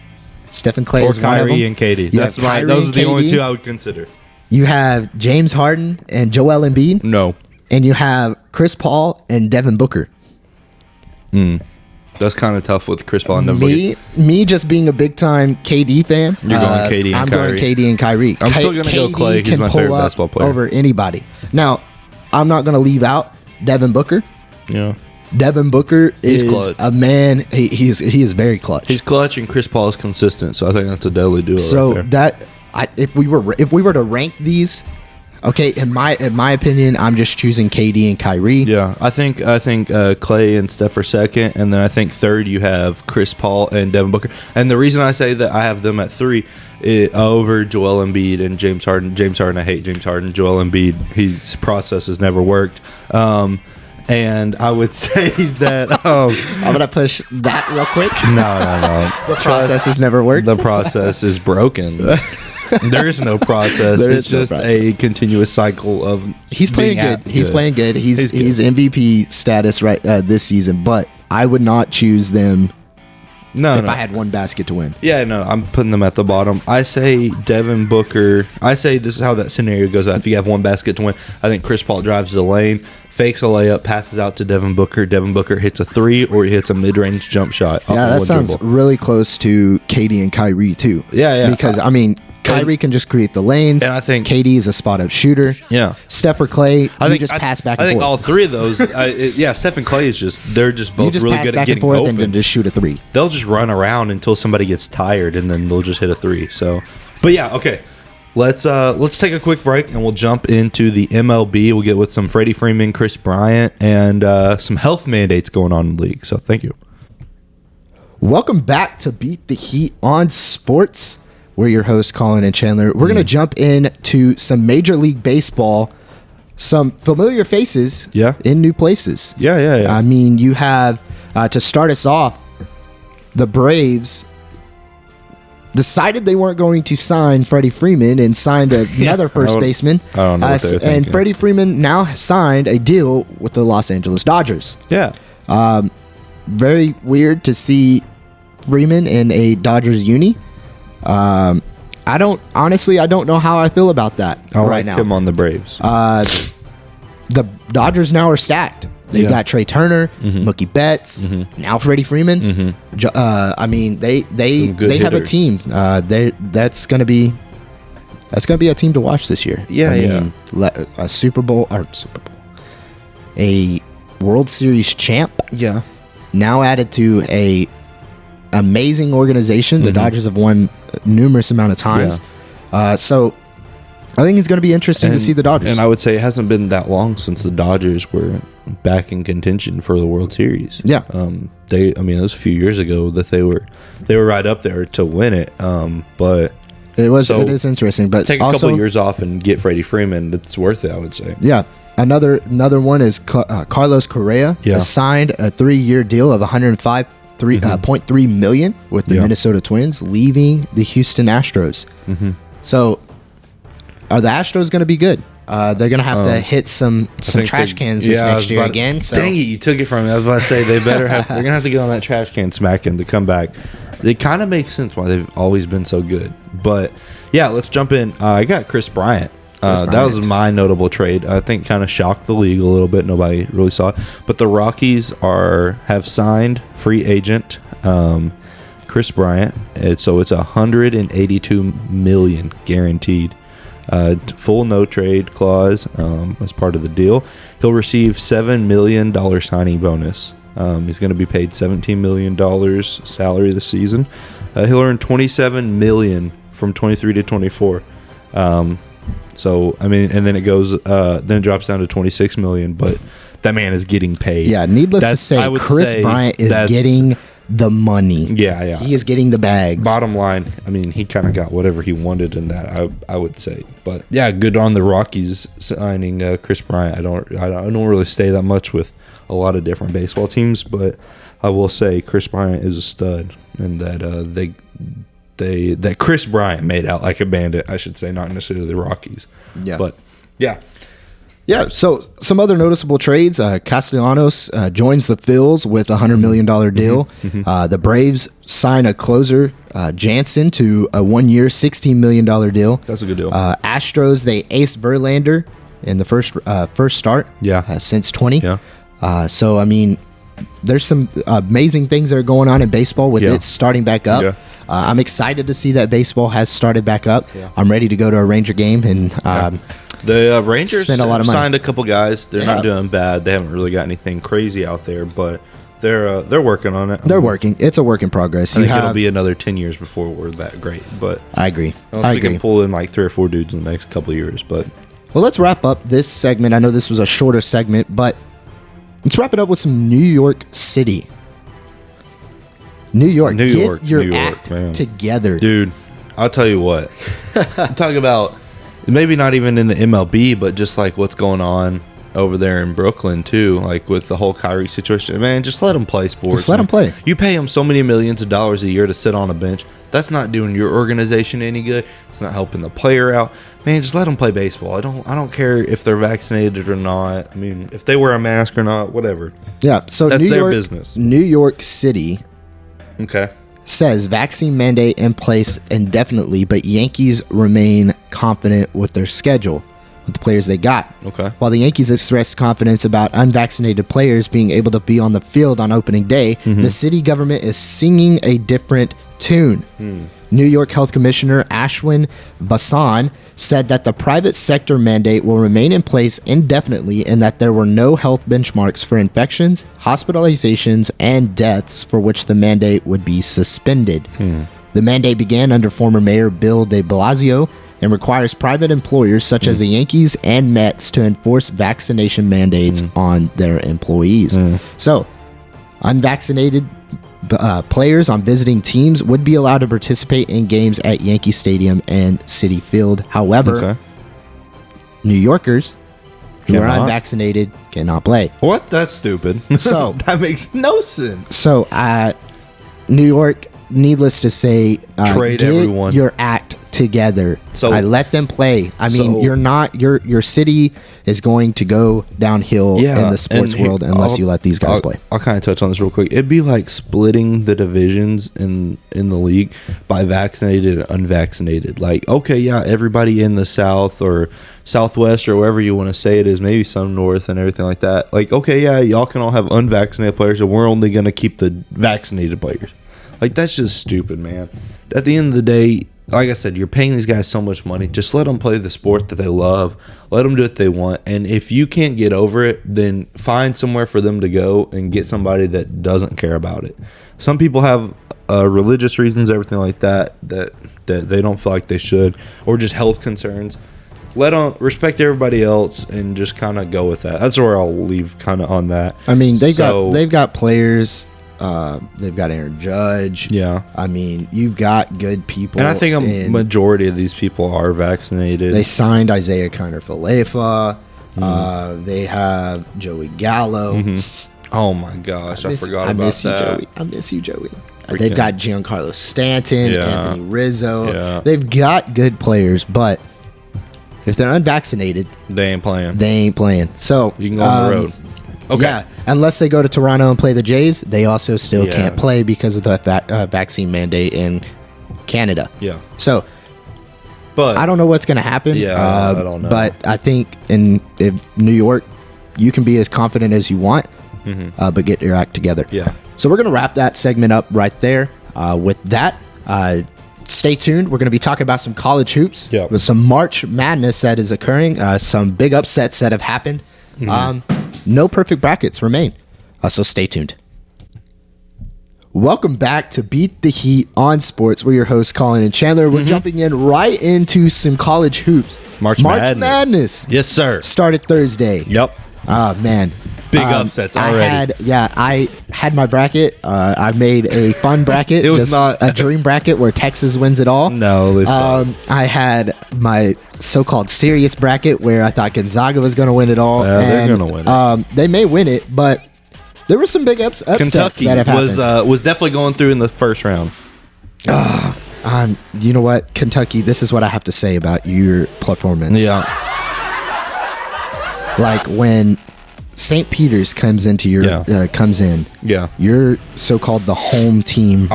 Stephen Clay Or is one of them. Kyrie and KD. You That's have my. Kyrie Those are and the only KD. 2 I would consider. You have James Harden and Joel Embiid, No. and you have Chris Paul and Devin Booker. That's kind of tough with Chris Paul and Devin Booker. Me just being a big time KD fan. You're going KD and I'm Kyrie. going KD and Kyrie. I'm still gonna go KD Clay. He's can my pull favorite up basketball player. over anybody. Now, I'm not going to leave out Devin Booker. Yeah. Devin Booker He's is clutch. a man. He is very clutch. He's clutch and Chris Paul is consistent, so I think that's a deadly duo. So right there. if we were to rank these, okay, in my opinion, I'm just choosing KD and Kyrie. Yeah, I think Clay and Steph are second, and then I think third you have Chris Paul and Devin Booker. And the reason I say that I have them at 3 over Joel Embiid and James Harden. James Harden, I hate James Harden. Joel Embiid, his process has never worked. And I would say that I'm gonna push that real quick. no. The process has never worked. The process is broken. There is no process. There It's is no just process. a continuous cycle of. He's playing being good. He's playing good. He's good. MVP status right this season. But I would not choose them No, if I had 1 basket to win. Yeah, no, I'm putting them at the bottom. I say Devin Booker. I say this is how that scenario goes out. If you have 1 basket to win, I think Chris Paul drives the lane, fakes a layup, passes out to Devin Booker. Devin Booker hits a 3 or he hits a mid-range jump shot. off Yeah, of that one sounds dribble. really close to KD and Kyrie too. Yeah. Because I mean, Kyrie can just create the lanes. And I think- KD is a spot up shooter. Yeah. Steph or Clay, I think just pass back I and think forth. all 3 of those. Steph and Clay is they're just You both just really pass good at back and getting forth open. and then just shoot a 3. They'll just run around until somebody gets tired, and then they'll just hit a 3. So, but yeah, okay. Let's take a quick break, and we'll jump into the MLB. We'll get with some Freddie Freeman, Chris Bryant, and some health mandates going on in the league. So, thank you. Welcome back to Beat the Heat on Sports. We're your hosts, Colin and Chandler. We're going to jump into some Major League Baseball, some familiar faces in new places. Yeah. I mean, you have, to start us off, the Braves decided they weren't going to sign Freddie Freeman and signed another first baseman. I don't know what they were And thinking. Freddie Freeman now signed a deal with the Los Angeles Dodgers. Yeah. Very weird to see Freeman in a Dodgers uni. I don't know how I feel about that I right like now. him on the Braves. The Dodgers now are stacked. They Yeah. got Trey Turner, Mookie Betts, now Freddie Freeman. I mean, they good have a hitters. team. That's gonna be a team to watch this year. Yeah, I mean, a a World Series champ. Yeah. Now added to a amazing organization. The Dodgers have won numerous amount of times. So I think it's going to be interesting to see the Dodgers. And I would say it hasn't been that long since the Dodgers were back in contention for the World Series. Yeah. It was a few years ago that they were right up there to win it. But it is interesting. But take a also, couple years off and get Freddie Freeman. It's worth it, I would say. Yeah. Another one is Carlos Correa. Yeah. Has signed a 3-year deal of $105.3 million with the Minnesota Twins, leaving the Houston Astros. So, are the Astros going to be good? They're going to have to hit some trash cans this next year again. So. Dang it, you took it from me. I was about to say they're going to have to get on that trash can smacking to come back. It kind of makes sense why they've always been so good. But yeah, let's jump in. I got Chris Bryant. That was my notable trade. I think kind of shocked the league a little bit. Nobody really saw it. But the Rockies have signed free agent Chris Bryant. So it's $182 million guaranteed. Full no trade clause as part of the deal. He'll receive $7 million signing bonus. He's going to be paid $17 million salary this season. He'll earn $27 million from 23 to 24. So I mean, and then it goes, then it drops down to $26 million. But that man is getting paid. Yeah, needless to say, Chris Bryant is getting the money. Yeah. He is getting the bags. Bottom line, I mean, he kind of got whatever he wanted in that. I would say, but yeah, good on the Rockies signing Chris Bryant. I don't really stay that much with a lot of different baseball teams, but I will say Chris Bryant is a stud, and that that Chris Bryant made out like a bandit, I should say, not necessarily the Rockies. Yeah, but yeah. Yeah, so some other noticeable trades. Castellanos joins the Phils with a $100 million deal. The Braves sign a closer, Jansen, to a 1-year, $16 million deal. That's a good deal. Astros, they aced Verlander in the first start since 20. Yeah. So, I mean, there's some amazing things that are going on in baseball with it starting back up. Yeah. I'm excited to see that baseball has started back up. Yeah. I'm ready to go to a Ranger game and the Rangers spend a lot of money. Signed a couple guys. They're not doing bad. They haven't really got anything crazy out there, but they're working on it. They're working. It's a work in progress. I think it'll be another 10 years before we're that great. But I agree. Unless we can pull in like 3 or 4 dudes in the next couple of years. But well, let's wrap up this segment. I know this was a shorter segment, but let's wrap it up with some New York City. New York, get your act together, dude. I'll tell you what. I'm talking about maybe not even in the MLB, but just like what's going on over there in Brooklyn too, like with the whole Kyrie situation. Man, just let them play sports. Just let them play. You pay them so many millions of dollars a year to sit on a bench. That's not doing your organization any good. It's not helping the player out. Man, just let them play baseball. I don't care if they're vaccinated or not. I mean, if they wear a mask or not, whatever. Yeah. So that's their business. New York City. Okay. Says vaccine mandate in place indefinitely, but Yankees remain confident with their schedule with the players they got. Okay. While the Yankees expressed confidence about unvaccinated players being able to be on the field on opening day, the city government is singing a different tune. New York Health Commissioner Ashwin Basan said that the private sector mandate will remain in place indefinitely and that there were no health benchmarks for infections, hospitalizations, and deaths for which the mandate would be suspended. The mandate began under former Mayor Bill de Blasio and requires private employers such as the Yankees and Mets to enforce vaccination mandates on their employees. So, unvaccinated players on visiting teams would be allowed to participate in games at Yankee Stadium and Citi Field. However, New Yorkers who are unvaccinated cannot play. What? That's stupid. So that makes no sense. So, New York, needless to say, trade get everyone. your act together. So- I let them play. I mean, so- you're not your city is going to go downhill in the sports and world unless you let these guys play. I'll kind of touch on this real quick. It'd be like splitting the divisions in the league by vaccinated and unvaccinated. Like, okay, yeah, everybody in the South or Southwest or wherever you want to say it is, maybe some North and everything like that. Like, okay, yeah, y'all can all have unvaccinated players, and we're only going to keep the vaccinated players. Like, that's just stupid, man. At the end of the day, like I said, you're paying these guys so much money. Just let them play the sport that they love. Let them do what they want. And if you can't get over it, then find somewhere for them to go and get somebody that doesn't care about it. Some people have religious reasons, everything like that they don't feel like they should, or just health concerns. Let them respect everybody else and just kind of go with that. That's where I'll leave kind of on that. I mean, they've got players. They've got Aaron Judge. Yeah. I mean, you've got good people. And I think a majority of these people are vaccinated. They signed Isaiah Kiner-Falefa. They have Joey Gallo. Mm-hmm. Oh, my gosh. I forgot about that. I miss you, Joey. They've got Giancarlo Stanton, Yeah. Anthony Rizzo. Yeah. They've got good players, but if they're unvaccinated, They ain't playing. they ain't playing. So You can go on the road. Okay. Yeah, unless they go to Toronto and play the Jays, they also still Yeah. can't play because of the vaccine mandate in Canada. Yeah. So But I don't know what's going to happen. Yeah, I don't know. But I think in New York, you can be as confident as you want, but get your act together. Yeah. So we're going to wrap that segment up right there. With that, stay tuned. We're going to be talking about some college hoops. Yeah. With some March Madness that is occurring. Some big upsets that have happened. No perfect brackets remain. So stay tuned. Welcome back to Beat the Heat on Sports. We're your hosts, Colin and Chandler. We're jumping in right into some college hoops. March Madness. Yes, sir. Started Thursday. Yep. Oh, man. Big upsets already. I had my bracket. I made a fun bracket. It was not a dream bracket where Texas wins it all. No, listen. I had my so-called serious bracket where I thought Gonzaga was going to win it all. They're going to win it. They may win it, but there were some big upsets Kentucky that have happened. was definitely going through in the first round. You know what, Kentucky? This is what I have to say about your performance. Yeah. Like when St. Peter's comes into your comes in. Yeah. You're so-called the home team in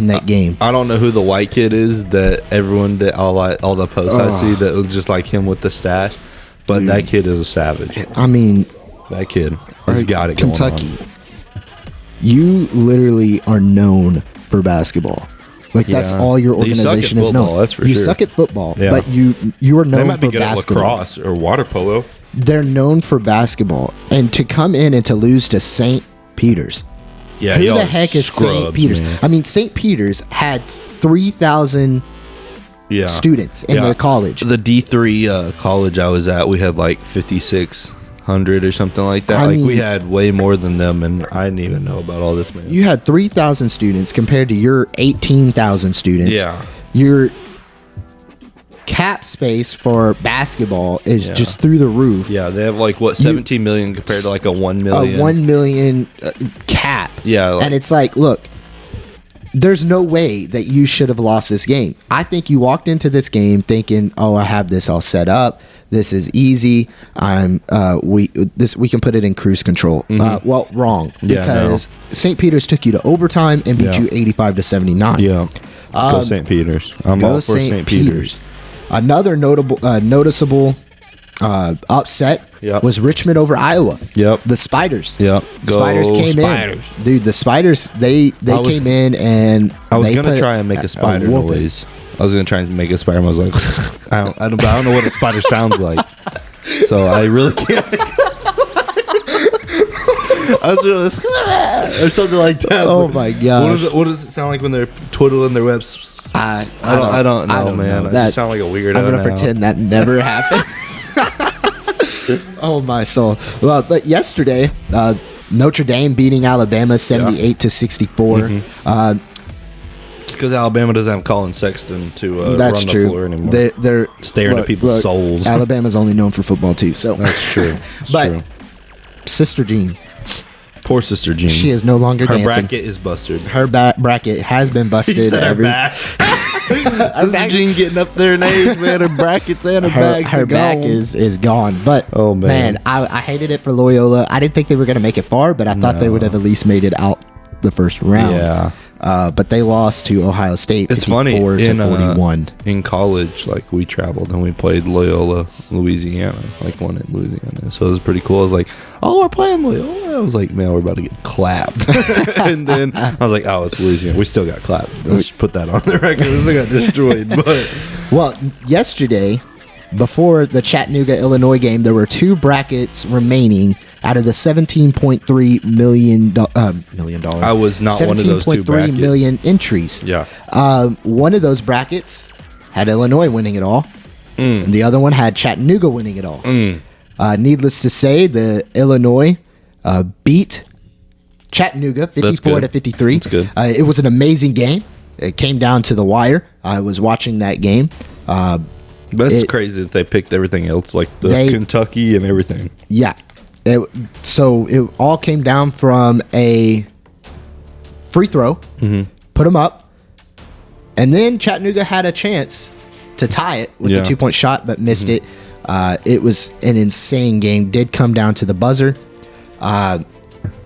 that game. I don't know who the white kid is that everyone that all the posts I see that was just like him with the stash, but Dude. that kid is a savage. I mean, That kid has got it Kentucky. going on. You literally are known for basketball. Like that's Yeah. all your You suck at organization is football, known. that's for you sure. suck at football, Yeah. but you are known They might be for good at basketball. lacrosse or water polo. They're known for basketball, and to come in and to lose to St. Peter's. Yeah, Who y'all the heck is St. scrubs, Peter's? man. I mean, St. Peter's had 3,000 Yeah. students in their college. The D3 college I was at, we had like 5,600 or something like that. I we mean- had way more than them, and I didn't even know about all this, man. You had 3,000 students compared to your 18,000 students. Yeah. Your cap space for basketball is just through the roof. Yeah, they have like what 17 million compared to like a 1 million. A 1 million cap. Yeah, like- and it's like, look, there's no way that you should have lost this game. I think you walked into this game thinking, "Oh, I have this all set up. This is easy. We can put it in cruise control." Well, wrong, because St. Peter's took you to overtime and beat you 85-79. Yeah. Go St. Peter's. I'm Go all for St. Peter's. Another noticeable upset Yep. was Richmond over Iowa. Yep. The Spiders. Yep. Go Spiders came Spiders. in. Dude, the Spiders, they came in and I was they gonna put try and make a spider whooping. noise. I was gonna try and make a spider. I was like, I don't know what a spider sounds like, so I really can't. Make a I was really or something like that. Oh my gosh. What does it sound like when they're twiddling their webs? I don't know, man. I just sound like a weirdo. I'm gonna pretend that never happened. Oh my soul. Well, but yesterday, Notre Dame beating Alabama 78-64. It's because Alabama doesn't have Colin Sexton to That's run true. the floor anymore. They're Staring at people's souls. Alabama's only known for football too. So That's true. but True. Sister Jean, Poor Sister Jean. she is no longer Her dancing. bracket is busted. Her bracket has been busted. Said her ever- back. Sister Jean getting up there in age, man. Her brackets and her back is gone. But oh man, I hated it for Loyola. I didn't think they were going to make it far, but I thought they would have at least made it out the first round. Yeah. But they lost to Ohio State. It's funny, 41. In college, like we traveled and we played Loyola, Louisiana, like one in Louisiana. So it was pretty cool. I was like, oh, we're playing Loyola. I was like, man, we're about to get clapped. And then I was like, oh, it's Louisiana. We still got clapped. Let's put that on the record. We still got destroyed. But well, yesterday, before the Chattanooga, Illinois game, there were 2 brackets remaining out of the $17.3 million. I was not one of those 2 brackets. 17.3 million entries. Yeah. One of those brackets had Illinois winning it all. And the other one had Chattanooga winning it all. Needless to say, the Illinois beat Chattanooga 54-53. That's good. It was an amazing game. It came down to the wire. I was watching that game. That's crazy that they picked everything else, like Kentucky and everything. Yeah. So it all came down from a free throw, put them up, and then Chattanooga had a chance to tie it with the 2-point shot, but missed it. It was an insane game. Did come down to the buzzer. But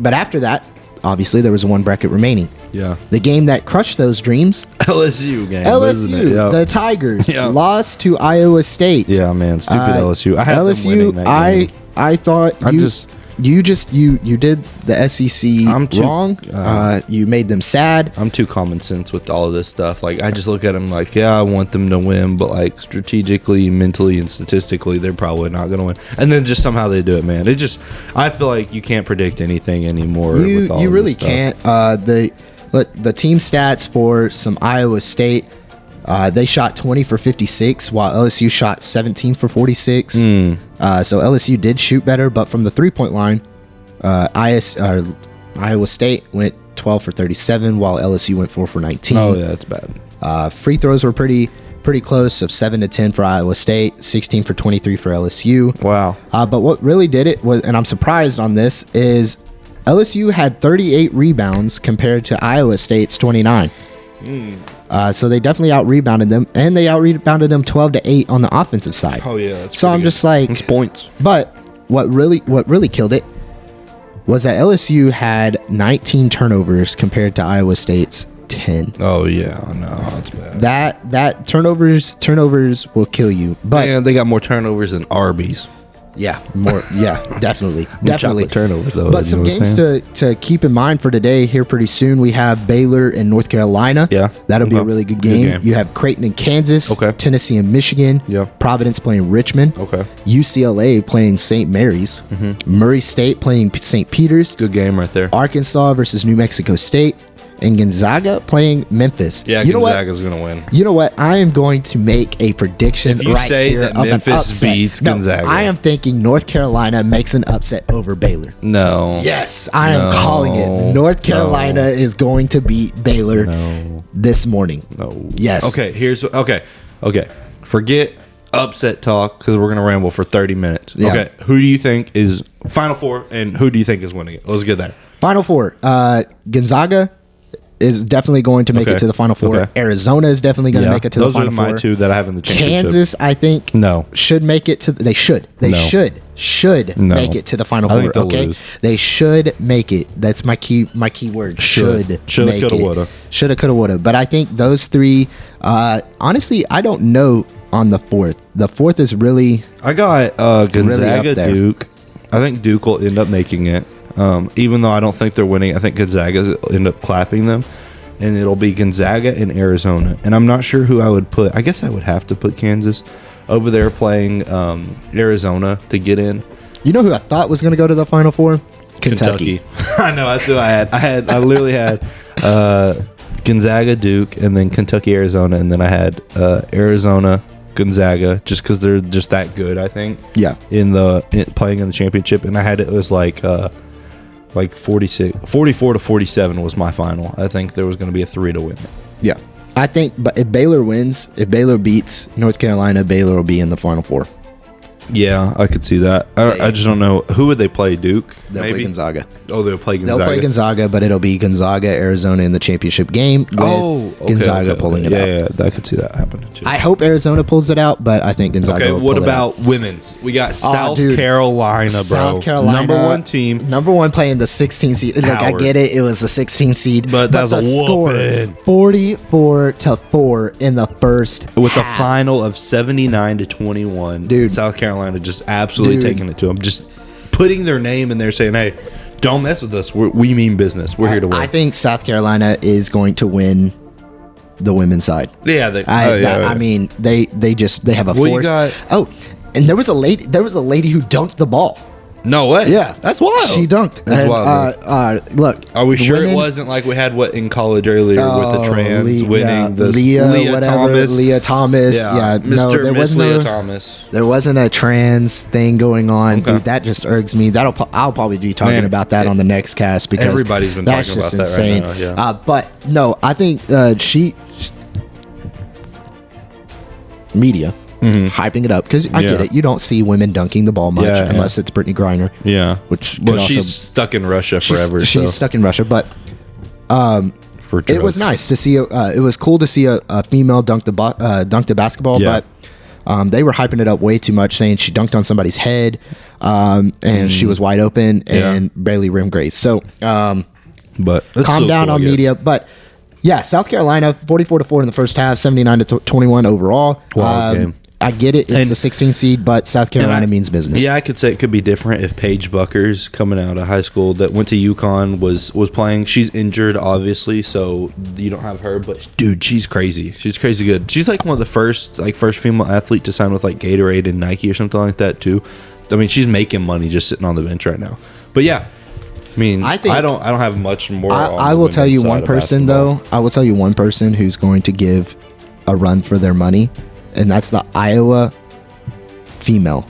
after that, obviously, there was 1 bracket remaining. Yeah. The game that crushed those dreams. LSU game. LSU, the Tigers, lost to Iowa State. Yeah, man. Stupid LSU. I had LSU, them winning that game. I thought you did the SEC wrong. You made them sad. I'm too common sense with all of this stuff. Like, I just look at them like, yeah, I want them to win, but like strategically, mentally, and statistically, they're probably not going to win. And then just somehow they do it, man. I feel like you can't predict anything anymore. You really can't. The team stats for some Iowa State. They shot 20 for 56, while LSU shot 17 for 46. So LSU did shoot better, but from the 3-point line, Iowa State went 12 for 37, while LSU went 4 for 19. Oh, yeah, that's bad. Free throws were pretty close, of 7 to 10 for Iowa State, 16 for 23 for LSU. Wow. But what really did it was, and I'm surprised on this, is LSU had 38 rebounds compared to Iowa State's 29. So they definitely out-rebounded them, and they out-rebounded them 12-8 on the offensive side. Oh yeah, that's so I'm just like, it's points. But what really killed it was that LSU had 19 turnovers compared to Iowa State's 10. Oh yeah, no, that's bad. That turnovers will kill you. But man, they got more turnovers than Arby's. Yeah, definitely. Turnovers, though. But some games to keep in mind for today. Here pretty soon we have Baylor and North Carolina. Yeah, that'll be a really good game. You have Creighton and Kansas. Okay. Tennessee and Michigan. Yeah. Providence playing Richmond. Okay. UCLA playing St. Mary's. Murray State playing St. Peter's. Good game right there. Arkansas versus New Mexico State. And Gonzaga playing Memphis. Yeah, Gonzaga's going to win. You know what? I am going to make a prediction if you right say here that of Memphis an upset. beats Gonzaga. I am thinking North Carolina makes an upset over Baylor. No. Yes, I am calling it. North Carolina is going to beat Baylor this morning. No. Yes. Okay, Forget upset talk because we're going to ramble for 30 minutes. Yeah. Okay, who do you think is Final Four, and who do you think is winning it? Let's get there. Final Four. Gonzaga is definitely going to make it to the Final Four. Okay. Arizona is definitely going to make it to the Final Four. Those are my 2 that I have in the championship. Kansas, I think, should make it to. They should make it to the Final Four. Okay, lose. They should make it. That's my key word. Shoulda, coulda, woulda. Shoulda, coulda, woulda. But I think those 3. Honestly, I don't know on the 4th. The 4th is really. I got Gonzaga, really Duke. I think Duke will end up making it. Even though I don't think they're winning, I think Gonzaga will end up clapping them, and it'll be Gonzaga and Arizona. And I'm not sure who I would put. I guess I would have to put Kansas over there playing Arizona to get in. You know who I thought was going to go to the Final Four? Kentucky. I know. That's who I had. I literally had Gonzaga, Duke, and then Kentucky, Arizona, and then I had Arizona, Gonzaga, just because they're just that good. I think. Yeah. Playing in the championship, and I had it was like 44 to 47 was my final. I think there was going to be a 3 to win it. Yeah. I think, but if Baylor wins, if Baylor beats North Carolina, Baylor will be in the Final Four. Yeah, I could see that. I just don't know. Who would they play? Duke? They'll play Gonzaga. Oh, they'll play Gonzaga. They'll play Gonzaga, but it'll be Gonzaga, Arizona in the championship game with Gonzaga pulling it out. Yeah, I could see that happening too. I hope Arizona pulls it out, but I think Gonzaga Okay, will what pull it about out. women's? We got South dude. Carolina, bro. South Carolina. Number 1 team. Number 1 playing the 16 seed. Like, I Howard. get it. It was a 16 seed. But that was the a whooping. 44-4 in the first With a half. final of 79-21. Dude. South Carolina just absolutely taking it to them. Just putting their name in there saying, hey, don't mess with us. We mean business. We're here to win. I think South Carolina is going to win the women's side. Yeah, I mean, they have a Well, you force. got- And there was a lady who dunked the ball. No way. Yeah, That's wild. She dunked. That's And, wild. Look, Are we the sure women- it wasn't like we had in college earlier with the trans winning the Leah Thomas? Leah Thomas. Yeah, Mr. no, there Miss wasn't Leah a, Thomas. there wasn't a trans thing going on. Okay. Dude, that just irks me. I'll probably be talking Man, about that on the next cast because everybody's been that's talking just about that right insane. now, yeah. But no, I think media. Hyping it up because I get Yeah. it. You don't see women dunking the ball much Yeah, yeah. unless it's Brittany Griner. Yeah. Which could well, also- she's stuck in Russia forever. She's stuck in Russia, but for it was nice to see. It was cool to see a female dunk the basketball, Yeah. but they were hyping it up way too much, saying she dunked on somebody's head, and she was wide open and barely rim grazed. So But calm down on media, but. Yeah, South Carolina 44-4 in the first half, 79-21 overall. Wild game. I get it; it's And- the 16 seed, but South Carolina means business. Yeah, I could say it could be different if Paige Buckers, coming out of high school that went to UConn, was playing. She's injured, obviously, so you don't have her. But dude, she's crazy. She's crazy good. She's like one of the first female athlete to sign with like Gatorade and Nike or something like that too. I mean, she's making money just sitting on the bench right now. But yeah. I mean, I don't have much more. I will tell you one person though. I will tell you one person who's going to give a run for their money, and that's the Iowa female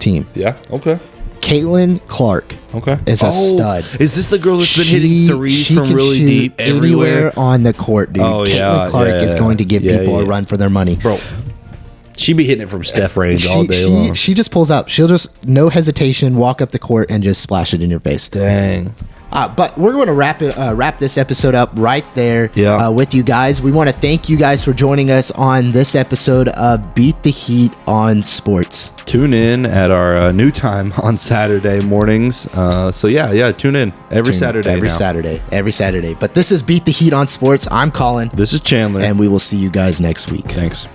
team. Yeah. Okay. Caitlin Clark. Okay. Is a stud. Is this the girl that's been hitting threes she from can really shoot deep everywhere? anywhere on the court, dude? Oh, Caitlin Clark is going to give people a run for their money, Bro, she be hitting it from Steph range all day long. She just pulls up. She'll just no hesitation walk up the court and just splash it in your face. Dang. But we're going to wrap this episode up right there with you guys. We want to thank you guys for joining us on this episode of Beat the Heat on Sports. Tune in at our new time on Saturday mornings. So tune in every Saturday. But this is Beat the Heat on Sports. I'm Colin. This is Chandler. And we will see you guys next week. Thanks.